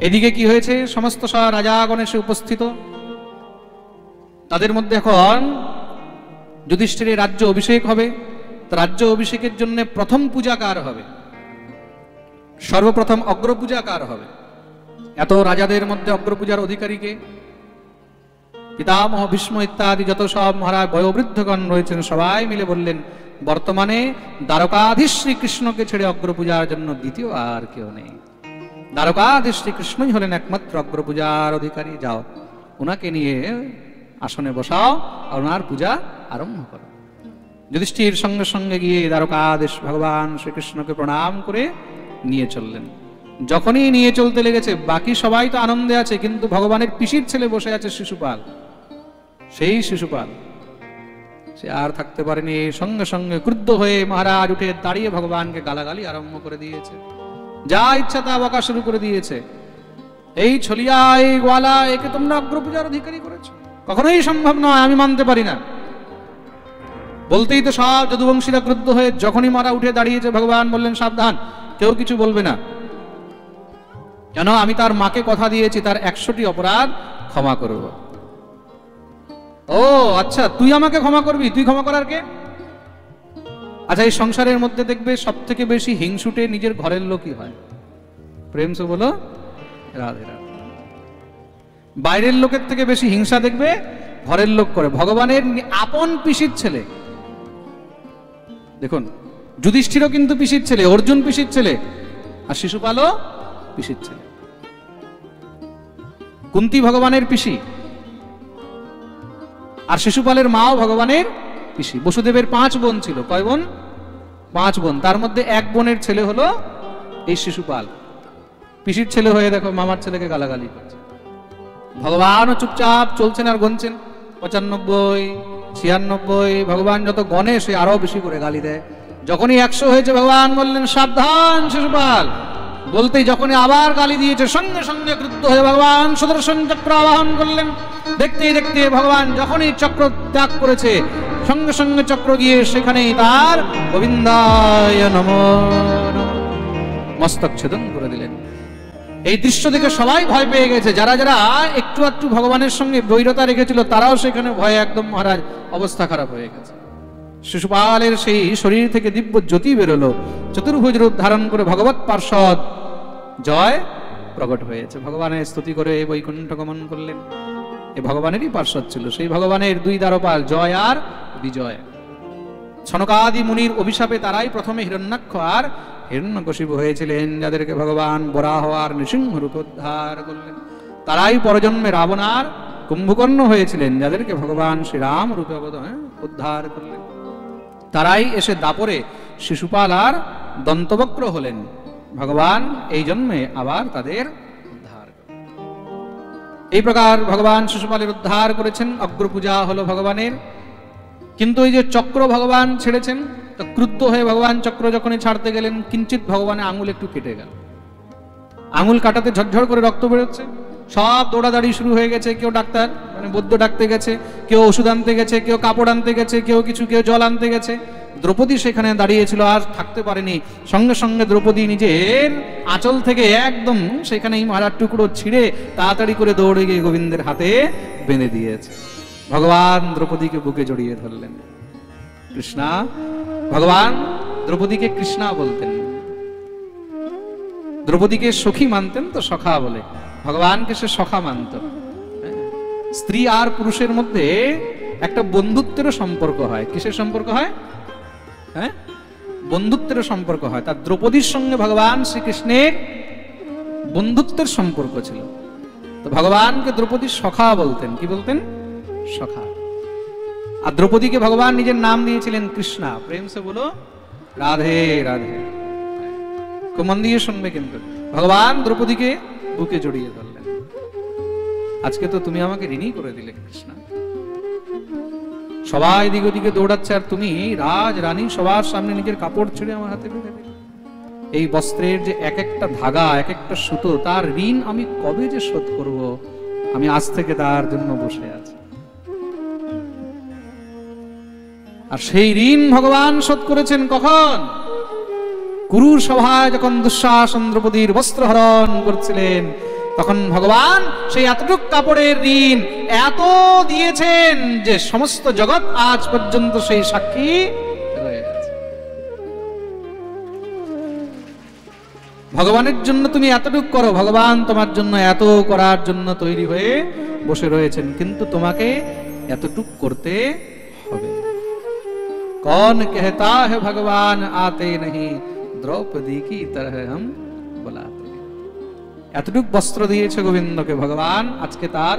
এদিকে কি হয়েছে? সমস্ত রাজাগণ এসে উপস্থিত। তাদের মধ্যে এখন যুধিষ্ঠিরের রাজ্য অভিষেক হবে। রাজ্য অভিষেকের জন্য প্রথম পূজা কার হবে? সর্বপ্রথম অগ্রপূজা কার হবে? এত রাজাদের মধ্যে অগ্রপূজার অধিকারীকে? পিতামহ ভীষ্ম ইত্যাদি যত সব মহারাজ বয়োবৃদ্ধগণ রয়েছেন সবাই মিলে বললেন, বর্তমানে দ্বারকাধীশ শ্রীকৃষ্ণকে ছেড়ে অগ্রপূজার জন্য দ্বিতীয় আর কেউ নেই। দ্বারকাধীশ শ্রীকৃষ্ণই হলেন একমাত্র অগ্রপূজার অধিকারী। যাও, ওনাকে নিয়ে আসনে বসাও আর ওনার পূজা আরম্ভ করো। যুধিষ্ঠির সঙ্গে সঙ্গে গিয়ে দ্বারকাধীশ ভগবান শ্রীকৃষ্ণকে প্রণাম করে নিয়ে চললেন। যখনই নিয়ে চলতে লেগেছে, বাকি সবাই তো আনন্দে আছে, কিন্তু ভগবানের পিসির ছেলে বসে আছে শিশুপাল। সেই শিশুপাল সে আর থাকতে পারেনি, সঙ্গে সঙ্গে ক্রুদ্ধ হয়ে মহারাজ উঠে দাঁড়িয়ে ভগবানকে গালাগালি আরম্ভ করে দিয়েছে। যা ইচ্ছা তা বকা শুরু করে দিয়েছে। এই ছলিয়া, এই গোয়ালা, একে তোমরা অগ্রপূজার অধিকারী করেছো, কখনোই সম্ভব নয়, আমি মানতে পারি না। বলতেই তো সব যদুবংশীরা ক্রুদ্ধ হয়ে যখনই মারা উঠে দাঁড়িয়েছে, ভগবান বললেন, সাবধান, কেউ কিছু বলবে না, কেন আমি তার মাকে কথা দিয়েছি তার 100টি অপরাধ ক্ষমা করব। ও আচ্ছা, তুই আমাকে ক্ষমা করবি? তুই ক্ষমা করার কে? আচ্ছা, এই সংসারের মধ্যে দেখবে সব থেকে বেশি হিংসুটে নিজের ঘরের লোকই হয়। প্রেম সে বলো। রাধে রাধে। বাইরের লোকের থেকে বেশি হিংসা দেখবে ঘরের লোক করে। ভগবানের আপন পিসির ছেলে, দেখুন যুধিষ্ঠিরও কিন্তু পিসির ছেলে, অর্জুন পিসির ছেলে, আর শিশুপালও পিসির ছেলে। কুন্তী ভগবানের পিসি, আর শিশুপালের মাও ভগবানের পিসি। বসুদেবের 5 বোন ছিল। কয় বোন? 5 বোন। তার মধ্যে এক বোনের ছেলে হলো এই শিশুপাল। পিসির ছেলে হয়ে দেখো মামার ছেলেকে গালাগালি করছে। ভগবানও চুপচাপ চলছেন আর গণছেন, 95, 96। ভগবান যত গণে সে আরো বেশি করে গালি দেয়। যখনই 100 হয়েছে, ভগবান বললেন, সাবধান শিশুপাল। বলতেই যখনই আবার গালি দিয়েছে, সঙ্গে সঙ্গে ক্রুদ্ধ হয়ে ভগবান সুদর্শন চক্র আবাহন করলেন। দেখতে দেখতে ভগবান যখনই চক্র ত্যাগ করেছে, সঙ্গে সঙ্গে চক্র গিয়ে সেখানেই তার গোবিন্দায় নমঃ মস্তক ছেদন করে দিলেন। এই দৃশ্য দেখে সবাই ভয় পেয়ে গেছে। যারা যারা একটু একটু ভগবানের সঙ্গে বৈরতা রেখেছিল, তারাও সেখানে ভয়ে একদম মহারাজ অবস্থা খারাপ হয়ে গেছে। শিশুপালের সেই শরীর থেকে দিব্য জ্যোতি বেরোলো, চতুর্ভুজ রূপ ধারণ করে ভগবৎ পার্ষদ জয় প্রকট হয়েছে। ভগবানের স্তুতি করে বৈকুণ্ঠ গমন করলেন। এ ভগবানেরই পার্ষদ ছিল, সেই ভগবানের 2 দ্বারপাল, জয় আর বিজয়। সনকাদি মুনির অভিশাপে তারাই প্রথমে হিরণ্যাক্ষ আর হিরণ্যকশিপু হয়েছিলেন, যাদেরকে ভগবান বরাহ আর নৃসিংহ রূপে উদ্ধার করলেন। তারাই পরজন্মে রাবণ আর কুম্ভকর্ণ হয়েছিলেন, যাদেরকে ভগবান শ্রীরাম রূপে উদ্ধার করলেন। তারাই এসে দাপরে শিশুপাল আর দন্তবক্র হলেন। ভগবান এই জন্মে আবার তাদের উদ্ধার করলেন। এই প্রকার ভগবান শিশুপালের উদ্ধার করেছেন। অগ্রপূজা হলো ভগবানের। কিন্তু এই যে চক্র ভগবান ছেড়েছেন, তো ক্রুদ্ধ হয়ে ভগবান চক্র যখনই ছাড়তে গেলেন, কিঞ্চিত ভগবানের আঙুল একটু কেটে গেল। আঙুল কাটাতে ঝরঝর করে রক্ত বেরোচ্ছে। সব দৌড়াদাড়ি শুরু হয়ে গেছে। কেউ ডাক্তার বৈদ্য ডাকতে গেছে, কেউ ওষুধ আনতে গেছে, কেউ কাপড় আনতে গেছে, কেউ জল আনতে গেছে। দ্রৌপদী সেখানে দাঁড়িয়েছিল, আর থাকতে পারেনি। সঙ্গে সঙ্গে দ্রৌপদী নিজের আঁচল থেকে একদম সেখানেই মারার টুকরো ছিঁড়ে তাড়াতাড়ি করে দৌড়ে গিয়ে গোবিন্দের হাতে বেঁধে দিয়েছে। ভগবান দ্রৌপদীকে বুকে জড়িয়ে ধরলেন। কৃষ্ণা, ভগবান দ্রৌপদীকে কৃষ্ণা বলতেন, দ্রৌপদীকে সখী মানতেন তো সখা বলে, ভগবানকে সে সখা মানত। স্ত্রী আর পুরুষের মধ্যে একটা বন্ধুত্বেরও সম্পর্ক হয়। কিসের সম্পর্ক হয়? হ্যাঁ, বন্ধুত্বের সম্পর্ক হয়। তার দ্রৌপদীর সঙ্গে ভগবান শ্রীকৃষ্ণের বন্ধুত্বের সম্পর্ক ছিল। তো ভগবানকে দ্রৌপদী সখা বলতেন। কি বলতেন? সখা। আর দ্রৌপদীকে ভগবান নিজের নাম দিয়েছিলেন কৃষ্ণা। প্রেম সে বলো রাধে রাধে। খুব মন দিয়ে শুনবে কিন্তু। ভগবান দ্রৌপদীকে বুকে জড়িয়ে ধরলেন। আজকে তো তুমি আমাকে ঋণী করে দিলে কৃষ্ণা। সবাই দিকে ওদিকে দৌড়াচ্ছে আর তুমি রাজ রানী সবার সামনে নিজের কাপড় ছেড়ে আমার হাতে বেঁধে দিলে। এই বস্ত্রের যে এক একটা ধাগা, এক একটা সুতো, তার ঋণ আমি কবে যে শোধ করব, আমি আজ থেকে তার জন্য বসে আছি। আর সেই ঋণ ভগবান শোধ করেছেন কখন? কুরুর সভায় যখন দুঃশাসন দ্রৌপদীর বস্ত্র হরণ করছিলেন, তখন ভগবান সেই এতটুক কাপড়ের ঋণ এত দিয়েছেন যে সমস্ত জগৎ আজ পর্যন্ত সেই সাক্ষী রয়ে গেছে। ভগবানের জন্য তুমি এতটুক করো, ভগবান তোমার জন্য এত করার জন্য তৈরি হয়ে বসে রয়েছেন, কিন্তু তোমাকে এতটুক করতে হবে। कौन कहता है भगवान आते नहीं, द्रौपदी की तरह हम बुलाते। এতটুক বস্ত্র দিয়েছে গোবিন্দকে ভগবান, আজকে তার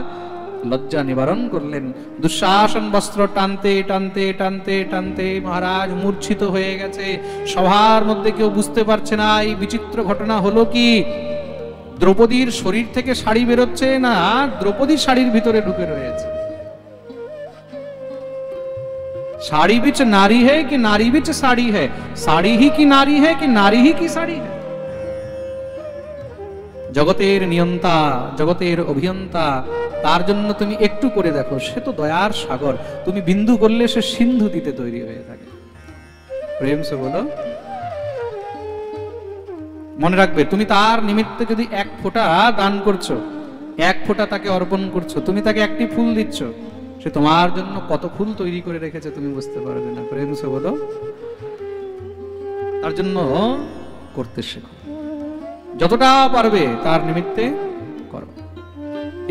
লজ্জা নিবারণ করলেন। দুঃশাসন বস্ত্র টানতে টানতে টানতে টানতে মহারাজ মূর্ছিত হয়ে গেছে। সবার মধ্যে কেউ বুঝতে পারছে না এই বিচিত্র ঘটনা হলো কি। দ্রৌপদীর শরীর থেকে শাড়ি বেরোচ্ছে না, দ্রৌপদীর শাড়ির ভিতরে ঢুকে রয়েছে। साड़ी बिच नारी है कि नारी बिच साड़ी है, साड़ी ही की नारी है कि नारी ही की साड़ी है। জগতের নিয়ন্তা, জগতের অভিয়ন্তা, তার জন্য তুমি একটু করে দেখো, সে তো দয়ার সাগর। তুমি বিন্দু করলে সে সিন্ধু দিতে তৈরি হয়ে থাকে। প্রেম সে বলো। মনে রাখবে, তুমি তার নিমিত্তে যদি এক ফোঁটা দান করছো, এক ফোঁটা তাকে অর্পণ করছো, তুমি তাকে একটি ফুল দিচ্ছ, সে তোমার জন্য কত ফুল তৈরি করে রেখেছে তুমি বুঝতে পারবে না। প্রেম সে বলো। তার জন্য করতে শেখো, যতটা পারবে তার নিমিত্তে করো।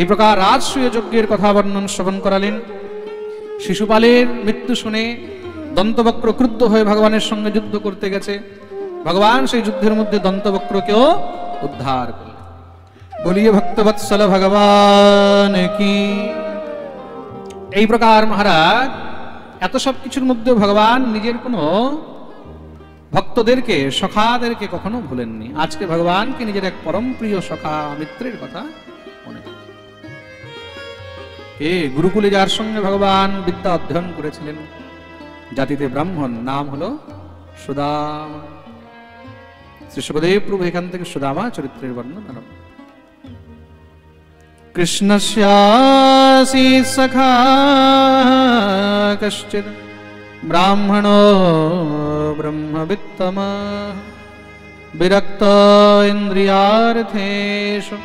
এই প্রকার রাজসূয় যজ্ঞের কথা বর্ণন শ্রবণ করালেন। শিশুপালের মৃত্যু শুনে দন্তবক্র ক্রুদ্ধ হয়ে ভগবানের সঙ্গে যুদ্ধ করতে গেছে। ভগবান সেই যুদ্ধের মধ্যে দন্তবক্রকেও উদ্ধার করলেন। বলিয়ে ভক্তবৎসল ভগবান কি। এই প্রকার মহারাজ এত সব কিছুর মধ্যে ভগবান নিজের কোনো ভক্তদেরকে, সখাদেরকে কখনো ভুলেননি। আজকে ভগবানকে নিজের এক পরম প্রিয় সখা মিত্রের কথা মনে হয়। গুরুকুলে যার সঙ্গে ভগবান বিদ্যা অধ্যয়ন করেছিলেন, জাতিতে ব্রাহ্মণ, নাম হলো সুদামা। শ্রী সুখদেব প্রভু এখান থেকে সুদামা চরিত্রের বর্ণনা আরম্ভ। কৃষ্ণস্যাসি সখা কশ্চিৎ ব্রাহ্মণো ব্রহ্মবিত্তমঃ বিরক্ত ইন্দ্রিয়ার্থেষু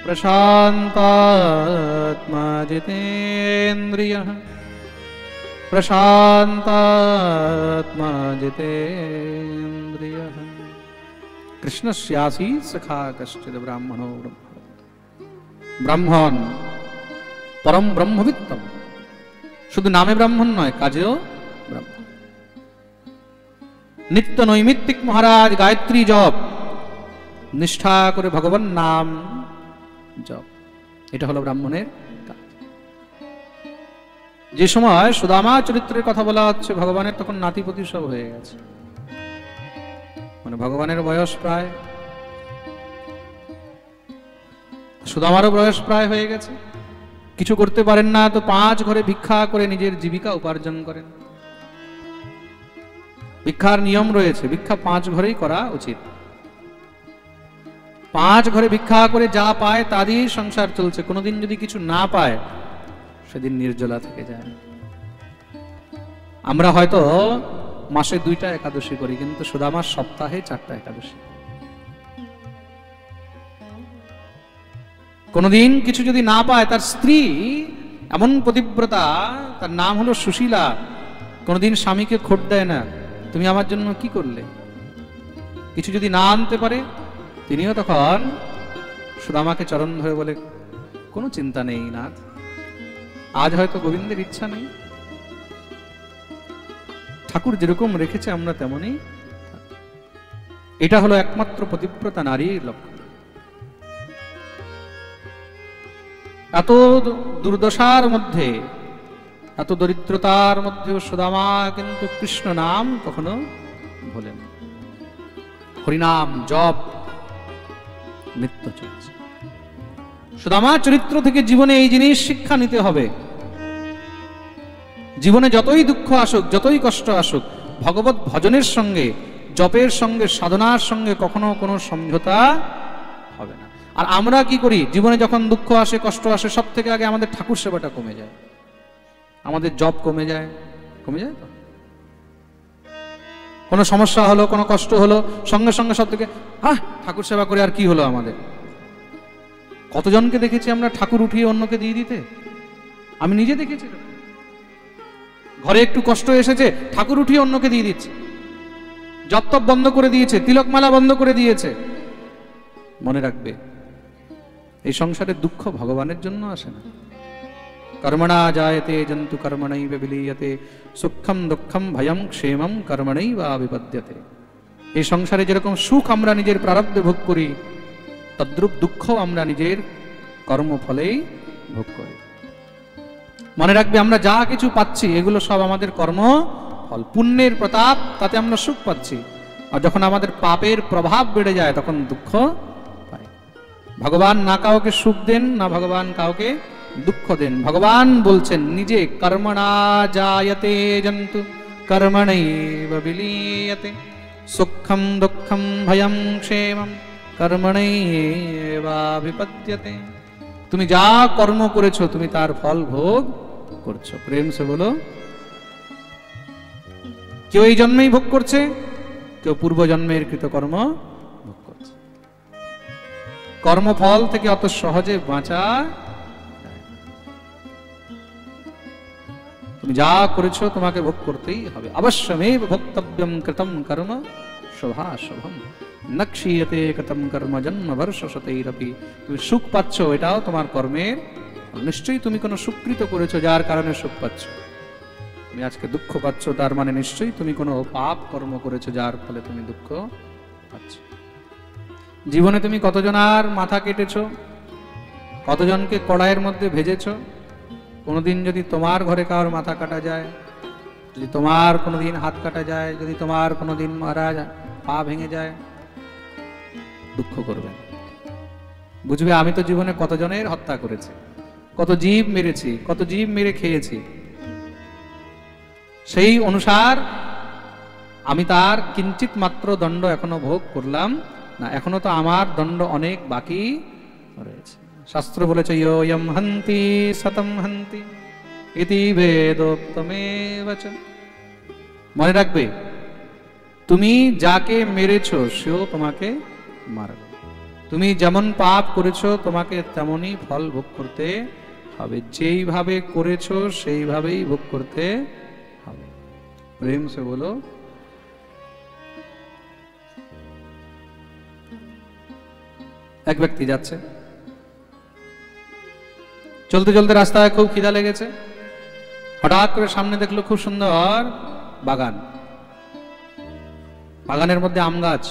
প্রশান্তাত্মা জিতেন্দ্রিয়ঃ প্রশান্তাত্মা জিতেন্দ্রিয়ঃ। কৃষ্ণস্যাসি সখা কশ্চিৎ ব্রাহ্মণো ব্রাহ্মণ পরম ব্রহ্মবিত্তম, শুধু নামে ব্রাহ্মণ নয়, কাজেও ব্রাহ্মণ। নিত্য নৈমিত্তিক মহারাজ গায়ত্রী জপ, নিষ্ঠা করে ভগবান নাম জপ, এটা হলো ব্রাহ্মণের কাজ। যে সময় সুদামা চরিত্রের কথা বলা হচ্ছে, ভগবানের তখন নাতিপতি সব হয়ে গেছে, মানে ভগবানের বয়স প্রায়, সুদামারও বয়স প্রায় হয়ে গেছে। কিছু করতে পারেন না তো 5 ঘরে ভিক্ষা করে নিজের জীবিকা উপার্জন করেন। ভিক্ষার নিয়ম রয়েছে, ভিক্ষা 5 ঘরেই করা উচিত। 5 ঘরে ভিক্ষা করে যা পায় তা দিয়ে সংসার চলছে। কোনোদিন যদি কিছু না পায় সেদিন নির্জলা থেকে যায়। আমরা হয়তো মাসে 2টা একাদশী করি, কিন্তু সুদামার সপ্তাহে 4টা একাদশী। কোনদিন কিছু যদি না পায়, তার স্ত্রী এমন পতিব্রতা, তার নাম হলো সুশীলা, কোনদিন স্বামীকে খোট দেয় না, তুমি আমার জন্য কি করলে। কিছু যদি না আনতে পারে, তিনিও তখন সুদামাকে চরণ ধরে বলে, কোনো চিন্তা নেই নাথ, আজ হয়তো গোবিন্দের ইচ্ছা নেই, ঠাকুর যেরকম রেখেছে আমরা তেমনই। এটা হলো একমাত্র পতিব্রতা নারীর লক্ষ্য। এত দুর্দশার মধ্যে, এত দরিদ্রতার মধ্যেও সুদামা কিন্তু কৃষ্ণ নাম কখনো ভোলেন। হরিনাম জপ নিত্য চলছে। সুদামা চরিত্র থেকে জীবনে এই জিনিস শিক্ষা নিতে হবে, জীবনে যতই দুঃখ আসুক, যতই কষ্ট আসুক, ভগবত ভজনের সঙ্গে, জপের সঙ্গে, সাধনার সঙ্গে কখনো কোনো সমঝোতা হবে না। আর আমরা কি করি, জীবনে যখন দুঃখ আসে, কষ্ট আসে, সব থেকে আগে আমাদের ঠাকুর সেবাটা কমে যায়, আমাদের জপ কমে যায়। কমে যায় তো, কোনো সমস্যা হলো, কোনো কষ্ট হলো, সঙ্গে সঙ্গে সব থেকে ঠাকুর সেবা করে আর কি হলো আমাদের। কতজনকে দেখেছি আমরা ঠাকুর উঠিয়ে অন্যকে দিয়ে দিতে, আমি নিজে দেখেছি। ঘরে একটু কষ্ট এসেছে, ঠাকুর উঠিয়ে অন্যকে দিয়ে দিচ্ছে, জপ তপ বন্ধ করে দিয়েছে, তিলকমালা বন্ধ করে দিয়েছে। মনে রাখবে, এই সংসারে দুঃখ ভগবানের জন্য আসে না। কর্মণা জায়তে জন্তু কর্মণৈব বিলীয়তে, সুখম দুঃখম ভয়ম ক্ষেমম কর্মণৈব বিপদ্যতে। এই সংসারে যেরকম সুখ আমরা নিজের প্রারব্ধে ভোগ করি, তদ্রূপ দুঃখ আমরা নিজের কর্মফলেই ভোগ করি। মনে রাখবে, আমরা যা কিছু পাচ্ছি এগুলো সব আমাদের কর্মফল, পুণ্যের প্রতাপ, তাতে আমরা সুখ পাচ্ছি। আর যখন আমাদের পাপের প্রভাব বেড়ে যায়, তখন দুঃখ পাই। ভগবান না কাউকে সুখ দেন, না ভগবান কাউকে দুঃখ দেন। ভগবান বলছেন নিজে, কর্মণা জায়তে জন্তু কর্মণৈব বিলীয়তে, সুখম দুঃখম ভয়ম ক্ষেমম কর্মণৈব বিপদ্যতে। তুমি যা কর্ম করেছো, তুমি তার ফল ভোগ করছো। প্রেম সে বলো। কেউ এই জন্মেই ভোগ করছে, কেউ পূর্ব জন্মের কৃতকর্ম ভোগ করছে। কর্মফল থেকে অত সহজে বাঁচা, তুমি যা করেছো তোমাকে ভোগ করতেই হবে। অবশ্যমেব ভোক্তব্যম কৃতম কর্ম শোভাশুভম নক্ষীয়তে কৃতম কর্ম জন্ম বর্ষ শতৈরপি। তুমি সুখ পাচ্ছ, এটাও তোমার কর্মের, নিশ্চয়ই তুমি কোনো সুকৃত করেছো যার কারণে সুখ পাচ্ছ। তুমি আজকে দুঃখ পাচ্ছ, তার মানে নিশ্চয়ই তুমি কোনো পাপ কর্ম করেছো যার ফলে তুমি দুঃখ পাচ্ছ। জীবনে তুমি কতজনার মাথা কেটেছো, কতজনকে কড়াইয়ের মধ্যে ভেজেছো। কোনোদিন যদি তোমার ঘরে কারোর মাথা কাটা যায়, যদি তোমার কোনোদিন হাত কাটা যায়, যদি তোমার কোনোদিন মহারাজ পা ভেঙে যায়, দুঃখ করবে, বুঝবে আমি তো জীবনে কতজনের হত্যা করেছি, কত জীব মেরেছি, কত জীব মেরে খেয়েছি, সেই অনুসার আমি তার কিঞ্চিত মাত্র দণ্ড এখনো ভোগ করলাম না, এখনো তো আমার দণ্ড অনেক বাকি রয়েছে। শাস্ত্র বলেছে, ইয়ম হন্তি শতম হন্তি ইতি বেদোক্তমেব চ। মনে রাখবে, তুমি যাকে মেরেছো সেও তোমাকে মারবে। তুমি যেমন পাপ করেছো তোমাকে তেমনই ফল ভোগ করতে হবে, যেইভাবে করেছো সেইভাবেই ভোগ করতে হবে। প্রেম সে বলো। এক ব্যক্তি যাচ্ছে, চলতে চলতে রাস্তায় খুব খিদা লেগেছে, হঠাৎ করে সামনে দেখলো খুব সুন্দর বাগান, বাগানের মধ্যে আম গাছ,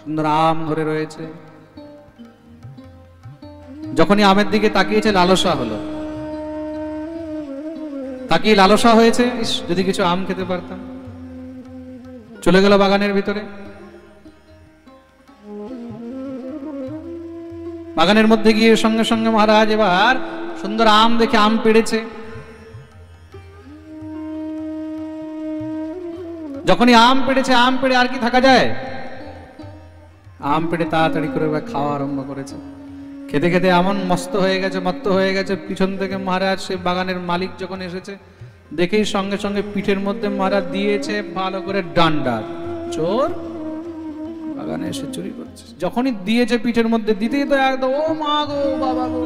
সুন্দর আম ধরে রয়েছে। যখনই আমের দিকে তাকিয়েছে, লালসা হলো, তাকিয়ে লালসা হয়েছে, যদি কিছু আম খেতে পারতাম। চলে গেল বাগানের ভিতরে। বাগানের মধ্যে গিয়ে সঙ্গে সঙ্গে মহারাজ এবার সুন্দর আম দেখে আম পেড়েছে। যখনই আম পেড়েছে, আম পেড়ে আর কি থাকা যায়, আম পেড়ে তাড়াতাড়ি করে খাওয়া আরম্ভ করেছে। খেতে খেতে এমন মস্ত হয়ে গেছে, মত্ত হয়ে গেছে, পিছন থেকে মহারাজ সে বাগানের মালিক যখন এসেছে, দেখেই সঙ্গে সঙ্গে পিঠের মধ্যে মারা দিয়েছে ভালো করে ডান্ডা, চোর বাগানে এসে চুরি করছে। যখনই দিয়েছে পিঠের মধ্যে, দিতেই তো একদম ও মা গো বাবা গো।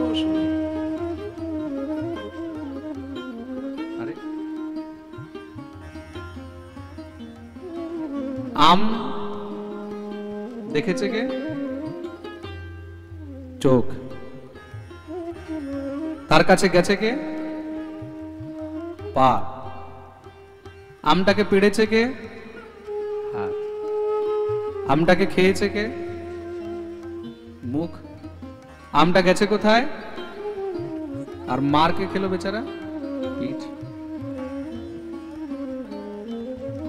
আরে আম দেখেছে কে? চোখ। তার কাছে গেছে কে? পা। আমটাকে পেড়েছে কে? হাত। আমটাকে খেয়েছে কে? মুখ। আমটা গেছে কোথায়? আর মার কে খেলো বেচারা? पीठ।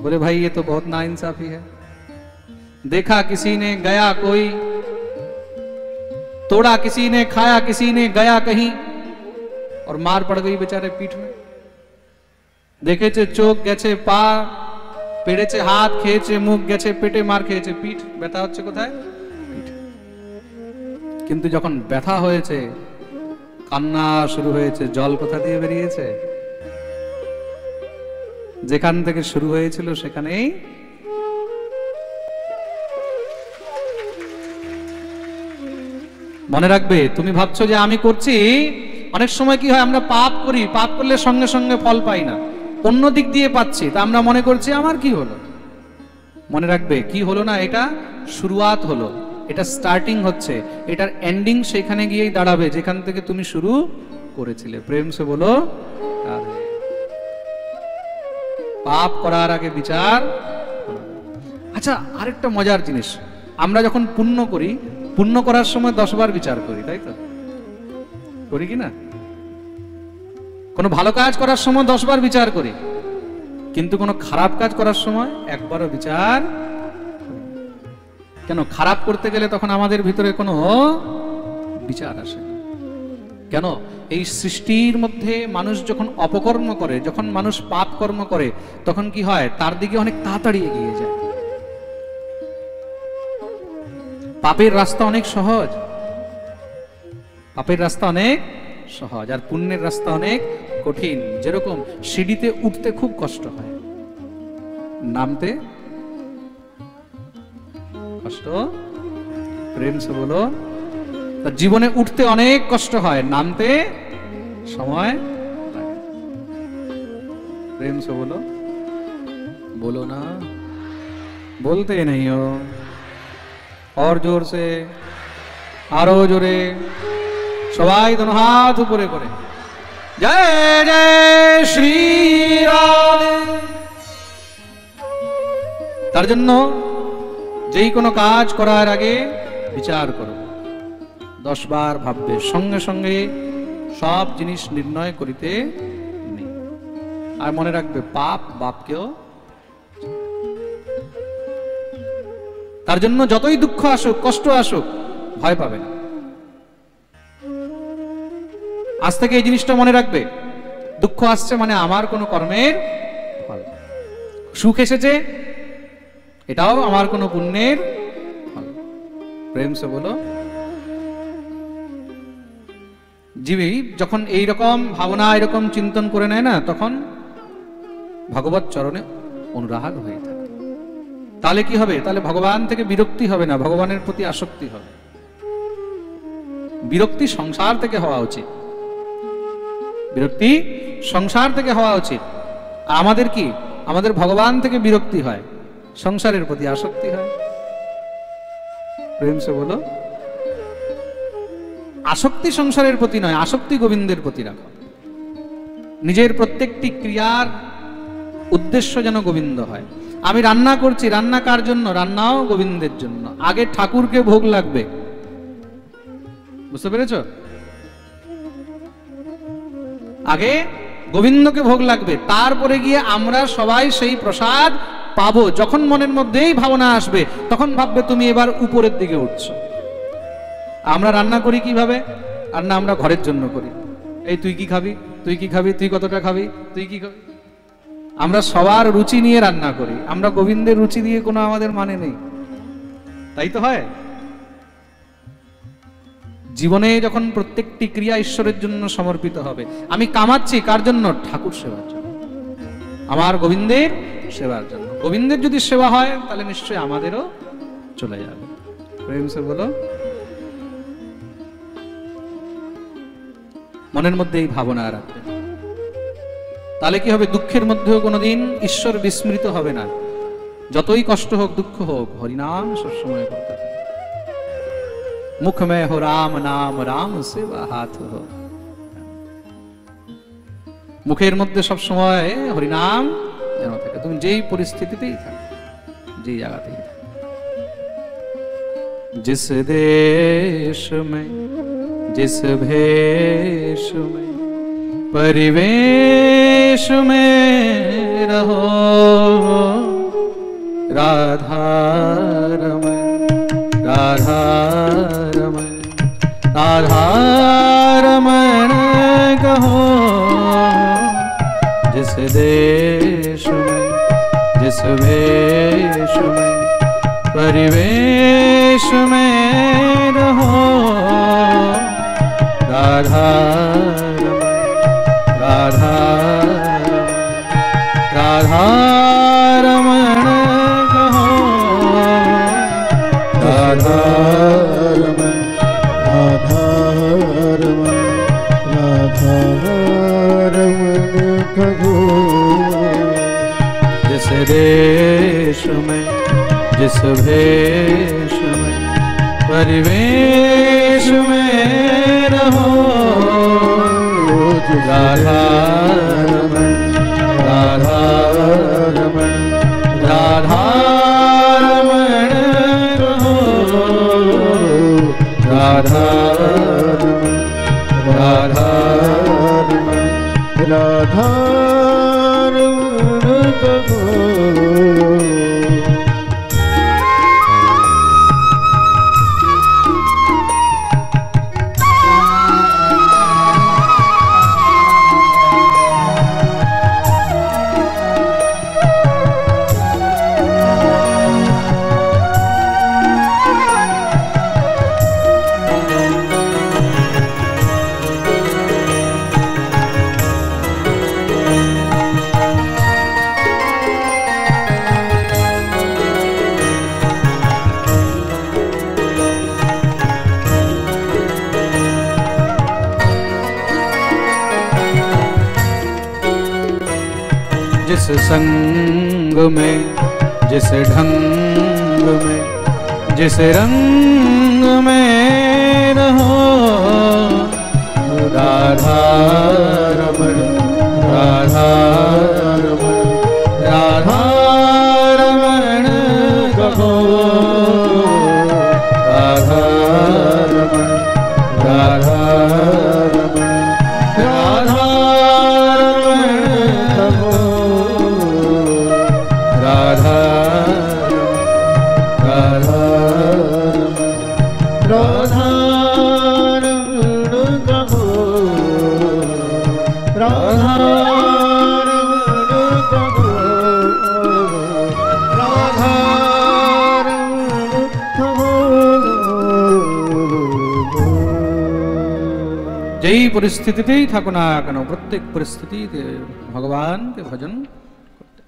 बोले भाई ये तो बहुत नाइंसाफी है। देखा किसी ने गया कोई, तोड़ा किसी ने, खाया किसी ने, गया कहीं, और मार पड़ गई बेचारे पीठ में। देखेছে চোখ, গেছে পা, পেড়েছে হাত, খেয়েছে মুখ, গেছে পেটে মার, খেয়েছে পিঠ। ব্যথা হচ্ছে কোথায়? পিঠে। কিন্তু যখন ব্যথা হয়েছে, কান্না শুরু হয়েছে, জল কোথা দিয়ে বেরিয়েছে? যেখান থেকে শুরু হয়েছিল সেখানেই। মনে রাখবে, তুমি ভাবছো যে আমি করছি, অনেক সময় কি হয়, আমরা পাপ করি, পাপ করলে সঙ্গে সঙ্গে ফল পাই না, অন্য দিক দিয়ে পাচ্ছি, তা আমরা মনে করছি আমার কি হলো। মনে রাখবে, কি হলো না, এটা শুরুয়াত হলো, এটা স্টার্টিং হচ্ছে, এটার এন্ডিং সেখানে গিয়েই দাঁড়াবে যেখান থেকে তুমি শুরু করেছিলে। প্রেম সে বলো রাধে। পাপ করার আগে বিচার। আচ্ছা, আরেকটা মজার জিনিস, আমরা যখন পুণ্য করি, পুণ্য করার সময় 10 বার বিচার করি, তাই তো? করি কি না? কোনো ভালো কাজ করার সময় 10 বার বিচার করি, কিন্তু কোনো খারাপ কাজ করার সময় একবারও বিচার। কেন? খারাপ করতে গেলে তখন আমাদের ভিতরে কোনো বিচার আসে না। কেন? এই সৃষ্টির মধ্যে মানুষ যখন অপকর্ম করে, যখন মানুষ পাপ কর্ম করে, তখন কি হয়, তার দিকে অনেক তাড়াতাড়ি এগিয়ে যায়। পাপের রাস্তা অনেক সহজ, পাপের রাস্তা অনেক সহজ, আর পুণ্যের রাস্তা অনেক কঠিন। যেরকম সিঁড়িতে উঠতে খুব কষ্ট হয়, নামতে কষ্ট। প্রেম সে বলো, তার জীবনে উঠতে অনেক কষ্ট হয়, নামতে সময় লাগে। प्रेम से बोलो, बोलो ना, बोलते नहीं हो। और जोर से, आरो जोरे, सबाई दोनों हाथ ऊपरे करे, जय जय श्री राधे। তার জন্য যেই কোনো কাজ করার আগে বিচার করো, 10 বার ভাববে, সঙ্গে সঙ্গে সব জিনিস নির্ণয় করিতে নেই। আর মনে রাখবে, পাপ বাপকেও। তার জন্য যতই দুঃখ আসুক, কষ্ট আসুক, ভয় পাবে না। আজ থেকে এই জিনিসটা মনে রাখবে, দুঃখ আসছে মানে আমার কোনো কর্মের ফল, সুখ এসেছে এটাও আমার কোনো পুণ্যের ফল। প্রেম সে বলো। জীবী যখন এইরকম ভাবনা, এরকম চিন্তন করে নেয় না, তখন ভগবত চরণে অনুরাগ হয়ে থাকে। তাহলে কি হবে? তাহলে ভগবান থেকে বিরক্তি হবে না, ভগবানের প্রতি আসক্তি হবে। বিরক্তি সংসার থেকে হওয়া উচিত, বিরক্তি সংসার থেকে হওয়া উচিত। আর আমাদের কি? আমাদের ভগবান থেকে বিরক্তি হয়, সংসারের প্রতি আসক্তি হয়। প্রেম সে বলো। আসক্তি সংসারের প্রতি নয়, আসক্তি গোবিন্দের প্রতি রাখো। নিজের প্রত্যেকটি ক্রিয়ার উদ্দেশ্য যেন গোবিন্দ হয়। আমি রান্না করছি, রান্না কার জন্য? রান্নাও গোবিন্দের জন্য। আগে ঠাকুরকে ভোগ লাগবে, বুঝতে পেরেছ? আগে গোবিন্দকে ভোগ লাগবে, তারপরে গিয়ে আমরা সবাই সেই প্রসাদ পাবো। যখন মনের মধ্যেই ভাবনা আসবে, তখন ভাববে তুমি এবার উপরের দিকে উঠছো। আমরা রান্না করি কিভাবে? রান্না আমরা ঘরের জন্য করি। এই তুই কি খাবি, তুই কি খাবি, তুই কতটা খাবি, তুই কি খাবি। আমরা সবার রুচি নিয়ে রান্না করি, আমরা গোবিন্দের রুচি দিয়ে কোনো আমাদের মানে নেই, তাই তো হয়। জীবনে যখন প্রত্যেকটি ক্রিয়া ঈশ্বরের জন্য সমর্পিত হবে। আমি কামাচ্ছি কার জন্য? ঠাকুর সেবার জন্য। আমার গোবিন্দের সেবার জন্য। গোবিন্দের যদি সেবা হয় তাহলে নিশ্চয়ই আমাদেরও চলে যাবে। প্রেম সে বলো। মনের মধ্যে এই ভাবনা রাখবে, তাহলে কি হবে? দুঃখের মধ্যেও কোনোদিন ঈশ্বর বিস্মৃত হবে না। যতই কষ্ট হোক, দুঃখ হোক, হরিনাম সবসময় করতে হবে। মুখ মে হো রাম নাম, রাম সেবা হাত হো। মুখের মধ্যে সবসময় হরিনাম যেন থাকে, তুমি যেই পরিস্থিতিতেই থাকো, যেই জায়গাতেই থাকো। जिस देश में जिस भेष में परिवेश में रहो, राधा रमण राधा रमण राधा रमण कहो। जिस देश में जिस भेष में परिवेश में रहो, राधा रमण राधा रमण राधा रमण कहो। राधा रमण राधा रमण राधा रमण कहो। जिस देश में जिस भेष में परिवेश में रहो, राधा रमण राधा रमण राधा रमण कहो। राधा रमण राधा रमण राधा रमण कहो। जिस संग में जिस ढंग में जिस रंग में रहो, राधा रमण राधा रमण राधा रमण कहो। राधा रमण राधा रमण राधा रमण कहो। राधा राधा राधा रमण कहो। राधा रमण कहो। राधा रमण कहो। যেই পরিস্থিতিতেই থাকো না কেন, প্রত্যেক পরিস্থিতিতে ভগবানকে ভজন করতে।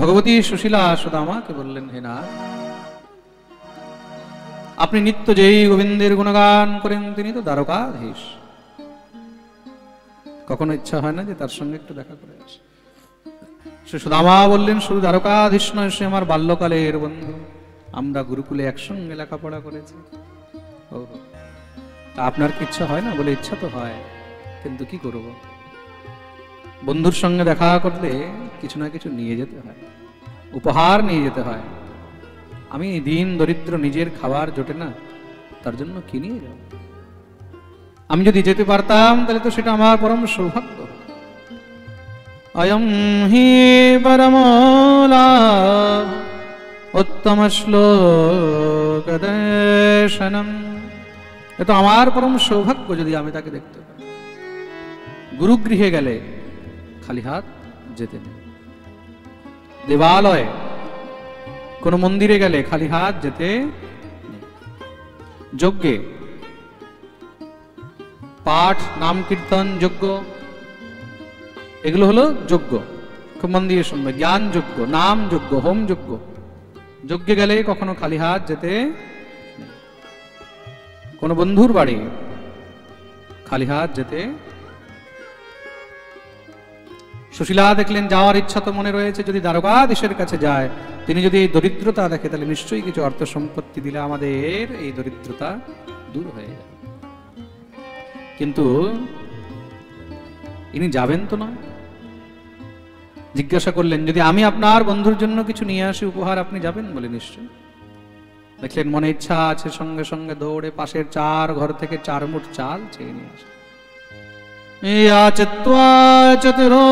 ভগবতী সুশীলা সুদামাকে বললেন, হে না, আপনি নিত্য যেই গোবিন্দের গুণগান করেন তিনি তো দ্বারকাধীশ। কখনো ইচ্ছা হয় না যে তার সঙ্গে একটু দেখা করে আসে? সে সুদামা বললেন, শুধু দ্বারকাধীশ নয়, সে আমার বাল্যকালের বন্ধু, আমরা গুরুকুলে একসঙ্গে লেখাপড়া করেছি। ও, তা আপনার কি ইচ্ছা হয় না? বলে, ইচ্ছা তো হয়, কিন্তু কি করব, বন্ধুর সঙ্গে দেখা করলে কিছু না কিছু নিয়ে যেতে হয়, উপহার নিয়ে যেতে হয়। আমি দিন দরিদ্র, নিজের খাবার জোটে না, তার জন্য কি নিয়ে যাব? আমি যদি যেতে পারতাম তাহলে তো সেটা আমার পরম সৌভাগ্য। অয়ং হি পরমলা উত্তম শ্লোক দর্শনম, এটা আমার পরম সৌভাগ্য যদি আমি তাকে দেখতে পাই। গুরুগৃহে গেলে খালি হাত যেতে নেই, দেবালয়ে কোন মন্দিরে গেলে খালি হাত যেতে নেই, যজ্ঞে পাঠ নাম কীর্তন যজ্ঞ, এগুলো হলো যজ্ঞ, খুব মন দিয়ে শুনবে, জ্ঞান যজ্ঞ, নাম যজ্ঞ, হোম যজ্ঞ। যজ্ঞে গেলে কখনো খালি হাত যেতে নেই। কোন বন্ধুর বাড়ি খালি হাত যেতে। সুশীলা দেখলেন যাওয়ার ইচ্ছা তো মনে রয়েছে, যদি দ্বারকাধীশের কাছে যায়, তিনি যদি এই দরিদ্রতা দেখে, তাহলে নিশ্চয়ই কিছু অর্থ সম্পত্তি দিলে আমাদের এই দরিদ্রতা দূর হয়ে যাবে। কিন্তু ইনি যাবেন তো না। জিজ্ঞাসা করলেন, যদি আমি আপনার বন্ধুর জন্য কিছু নিয়ে আসি উপহার, আপনি যাবেন? বলে নিশ্চয়। দেখলেন মনে ইচ্ছা আছে, সঙ্গে সঙ্গে দৌড়ে পাশের 4 ঘর থেকে 4 মুঠ চাল চেয়ে নিয়ে আসে। याचित्वा चतुरो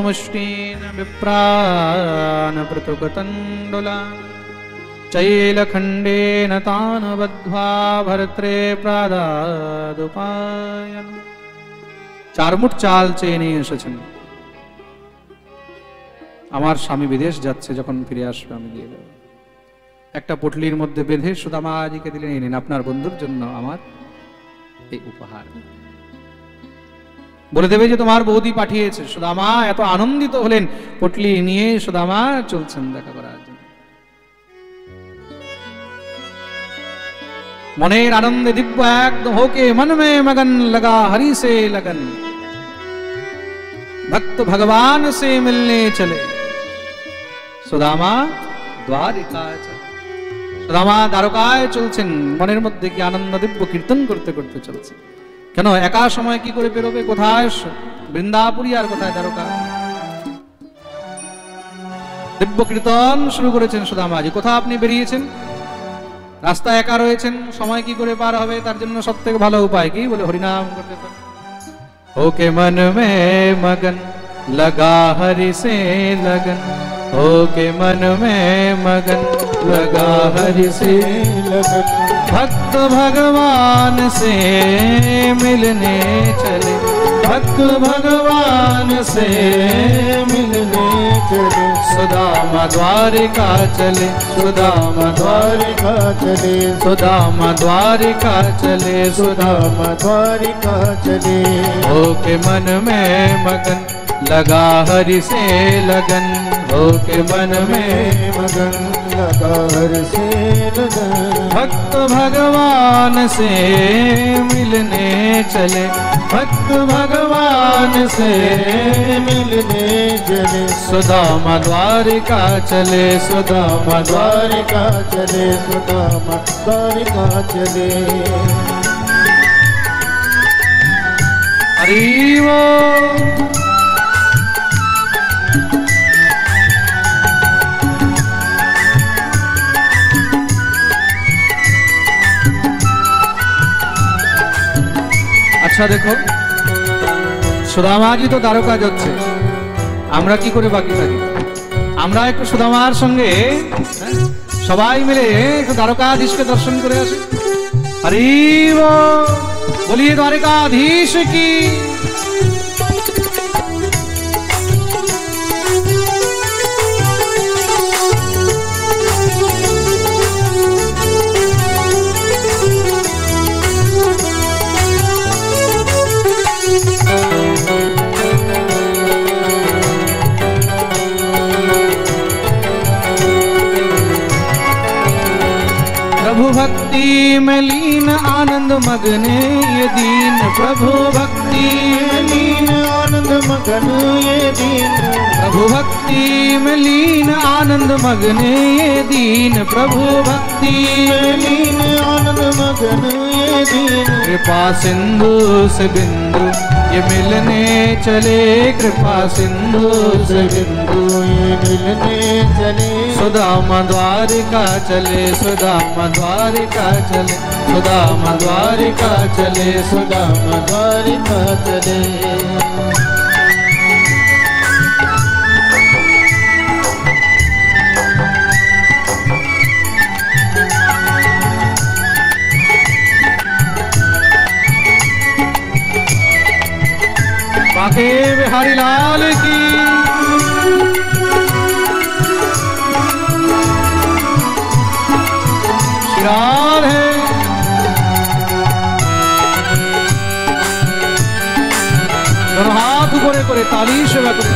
मुष्टीन् विप्रान् पृथुकतण्डुला चैलखण्डेन तान् बद्ध्वा भर्त्रे प्रादादुपायन्। 4 মুঠ চাল চেয়ে নিয়ে এসেছেন। আমার স্বামী বিদেশ যাচ্ছে, যখন ফিরে আসবে আমি দিয়ে দেব। একটা পটলির মধ্যে বেঁধে সুদামাজিকে দিলেন, এই নিন আপনার বন্ধুর জন্য আমার এই উপহার। বলে দেবে যে তোমার বৌদি পাঠিয়েছে। সুদামা এত আনন্দিত হলেন, পটলি নিয়ে সুদামা চলছেন দেখা করার জন্য। মনের আনন্দে দিব্য একদম হোকে मन में मगन लगा हरि से लगन, भक्त भगवान से मिलने चले, সুদামা দ্বারিকা চলে। সুদামা দ্বারকায় চলছেন, মনের মধ্যে কি আনন্দ, দিব্য কীর্তন করতে করতে চলছে। কেন একা সময় কি করে বেরোবে? কোথায় বৃন্দাপুরী আর কোথায় দ্বারকা। দিব্য কীর্তন শুরু করেছেন সুদামাজি। কোথাও আপনি বেরিয়েছেন, রাস্তায় একা রয়েছেন, সময় কি করে পার হবে? তার জন্য সব থেকে ভালো উপায় কি? বলে হরিনাম করতে পারে। ওকে मन में मगन लगा हरि से लगन, ओके मन में मगन लगा हरि से लगन, भक्त भगवान से मिलने चले, भक्त भगवान से मिलने चले, सुदामा द्वारिका चले, सुदामा द्वारिका चले, सुदामा द्वारिका चले, सुदामा द्वारिका चले। ओके मन में मगन लगा हरि से लगन, ओके मन में मगन लगा हरि से लगन, भक्त भगवान से मिलने चले, भक्त भगवान से मिलने चले, सुदामा द्वारिका चले, सुदामा द्वारिका चले, सुदामा द्वारिका चले। हरि बोल। আচ্ছা দেখো, সুদামাজি তো দ্বারকা যাচ্ছে, আমরা কি করে বাকি থাকি? আমরা একটু সুদামার সঙ্গে সবাই মিলে একটু দ্বারকাধীশকে দর্শন করে আসি। হরি बोल, बोलिए द्वारकाधीश की। प्रभु भक्ति में लीन आनंद मगन ये दीन, प्रभु भक्ति में लीन आनंद मगन ये दीन, प्रभु भक्ति में लीन आनंद मगन ये दीन, प्रभु भक्ति में लीन आनंद मगन ये दीन, कृपा सिंधु से बिंदु ये मिलने चले, कृपा सिंधु से बिंदु ये मिलने चले, सुदामा द्वारिका चले, सुदामा द्वारिका चले, सुदामा द्वारिका चले, सुदामा द्वारिका चले। बाके बिहारी लाल की। राधे। दोनों हाथ ऊपर করে তালি সেবা করুন।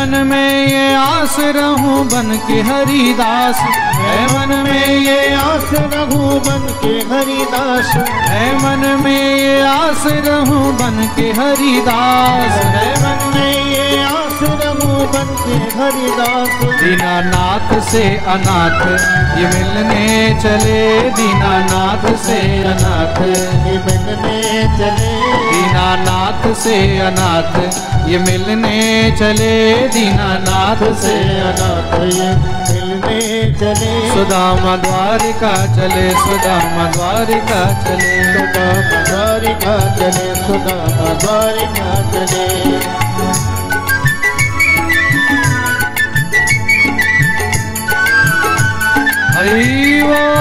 मन में ये आस रहूं बन के हरिदास, है मन में ये आस रहूं बन के हरिदास, है मन में ये आस रहूं बन के हरिदास, है मन में ये आस रहूं बन के हरिदास। दीनानाथ से अनाथ ये मिलने चले, दीनानाथ से अनाथ ये मिलने चले, दीनानाथ से अनाथ ये मिलने चले, दीनानाथ से अनाथ ये मिलने चले। सुदामा द्वारिका चले, सुदामा द्वारिका चले, सुदामा द्वारिका चले, सुदामा द्वारिका चले। हरि बोल।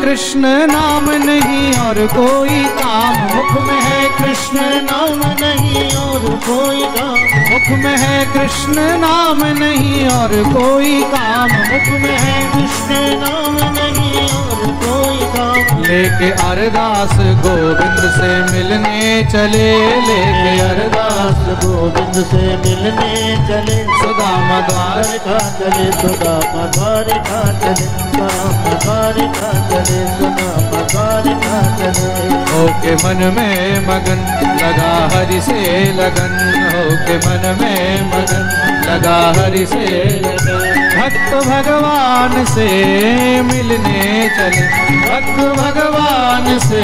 कृष्ण नाम नहीं और कोई काम, मुख में है कृष्ण नाम नहीं और कोई काम, मुख में है कृष्ण नाम नहीं और कोई काम, मुख में है कृष्ण नाम नहीं और कोई काम। लेके अरदास गोविंद से मिलने चले, लेके अरदास गोविंद से मिलने चले, सुदामा द्वारिका चले, सुदामा द्वारिका चले, सुदामा द्वारिका चले, सुदामा द्वारिका चले। होके मन में मगन लगा हरि से लगन, होके मन में मगन लगा हरि से लगन, भक्त भगवान से मिलने चले, भक्त भगवान से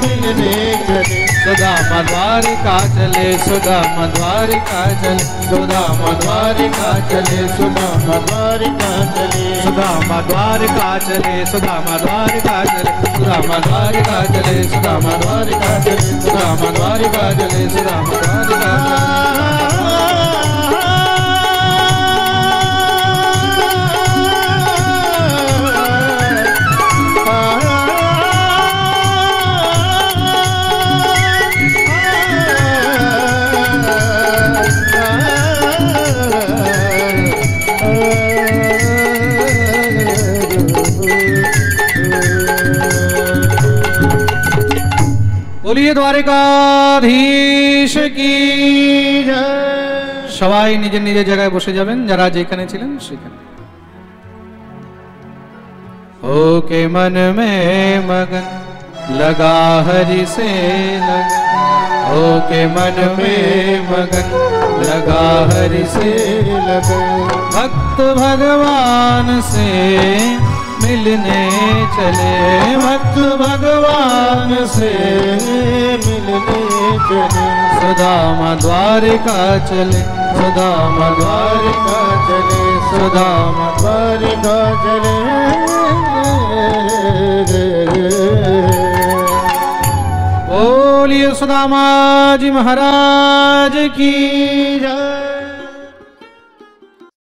मिलने चले, सुदामा द्वारिका चले, सुदामा द्वारिका चले, सुदामा द्वारिका चले, सुदामा द्वारिका चले, सुदामा द्वारिका चले, सुदामा द्वारिका चले, सुदामा द्वारिका चले, सुदामा द्वारिका चले, सुदामा द्वारिका चले, सुदामा द्वारिका चले। बोलिए দ্বারকাধীশ কি জয়। সবাই নিজের নিজের জায়গায় বসে যাবেন যারা যেখানে ছিলেন সেখানে। होके मन में मगन लगा हरि से लगन, होके मन में मगन लगा हरि से लगन, भक्त भगवान से मिलने चले, भक्त भगवान से मिलने चले, सुदामा द्वारिका चले, सुदामा द्वारिका चले, सुदामा द्वारिका चले। बोलिए सुदामा जी महाराज की जय।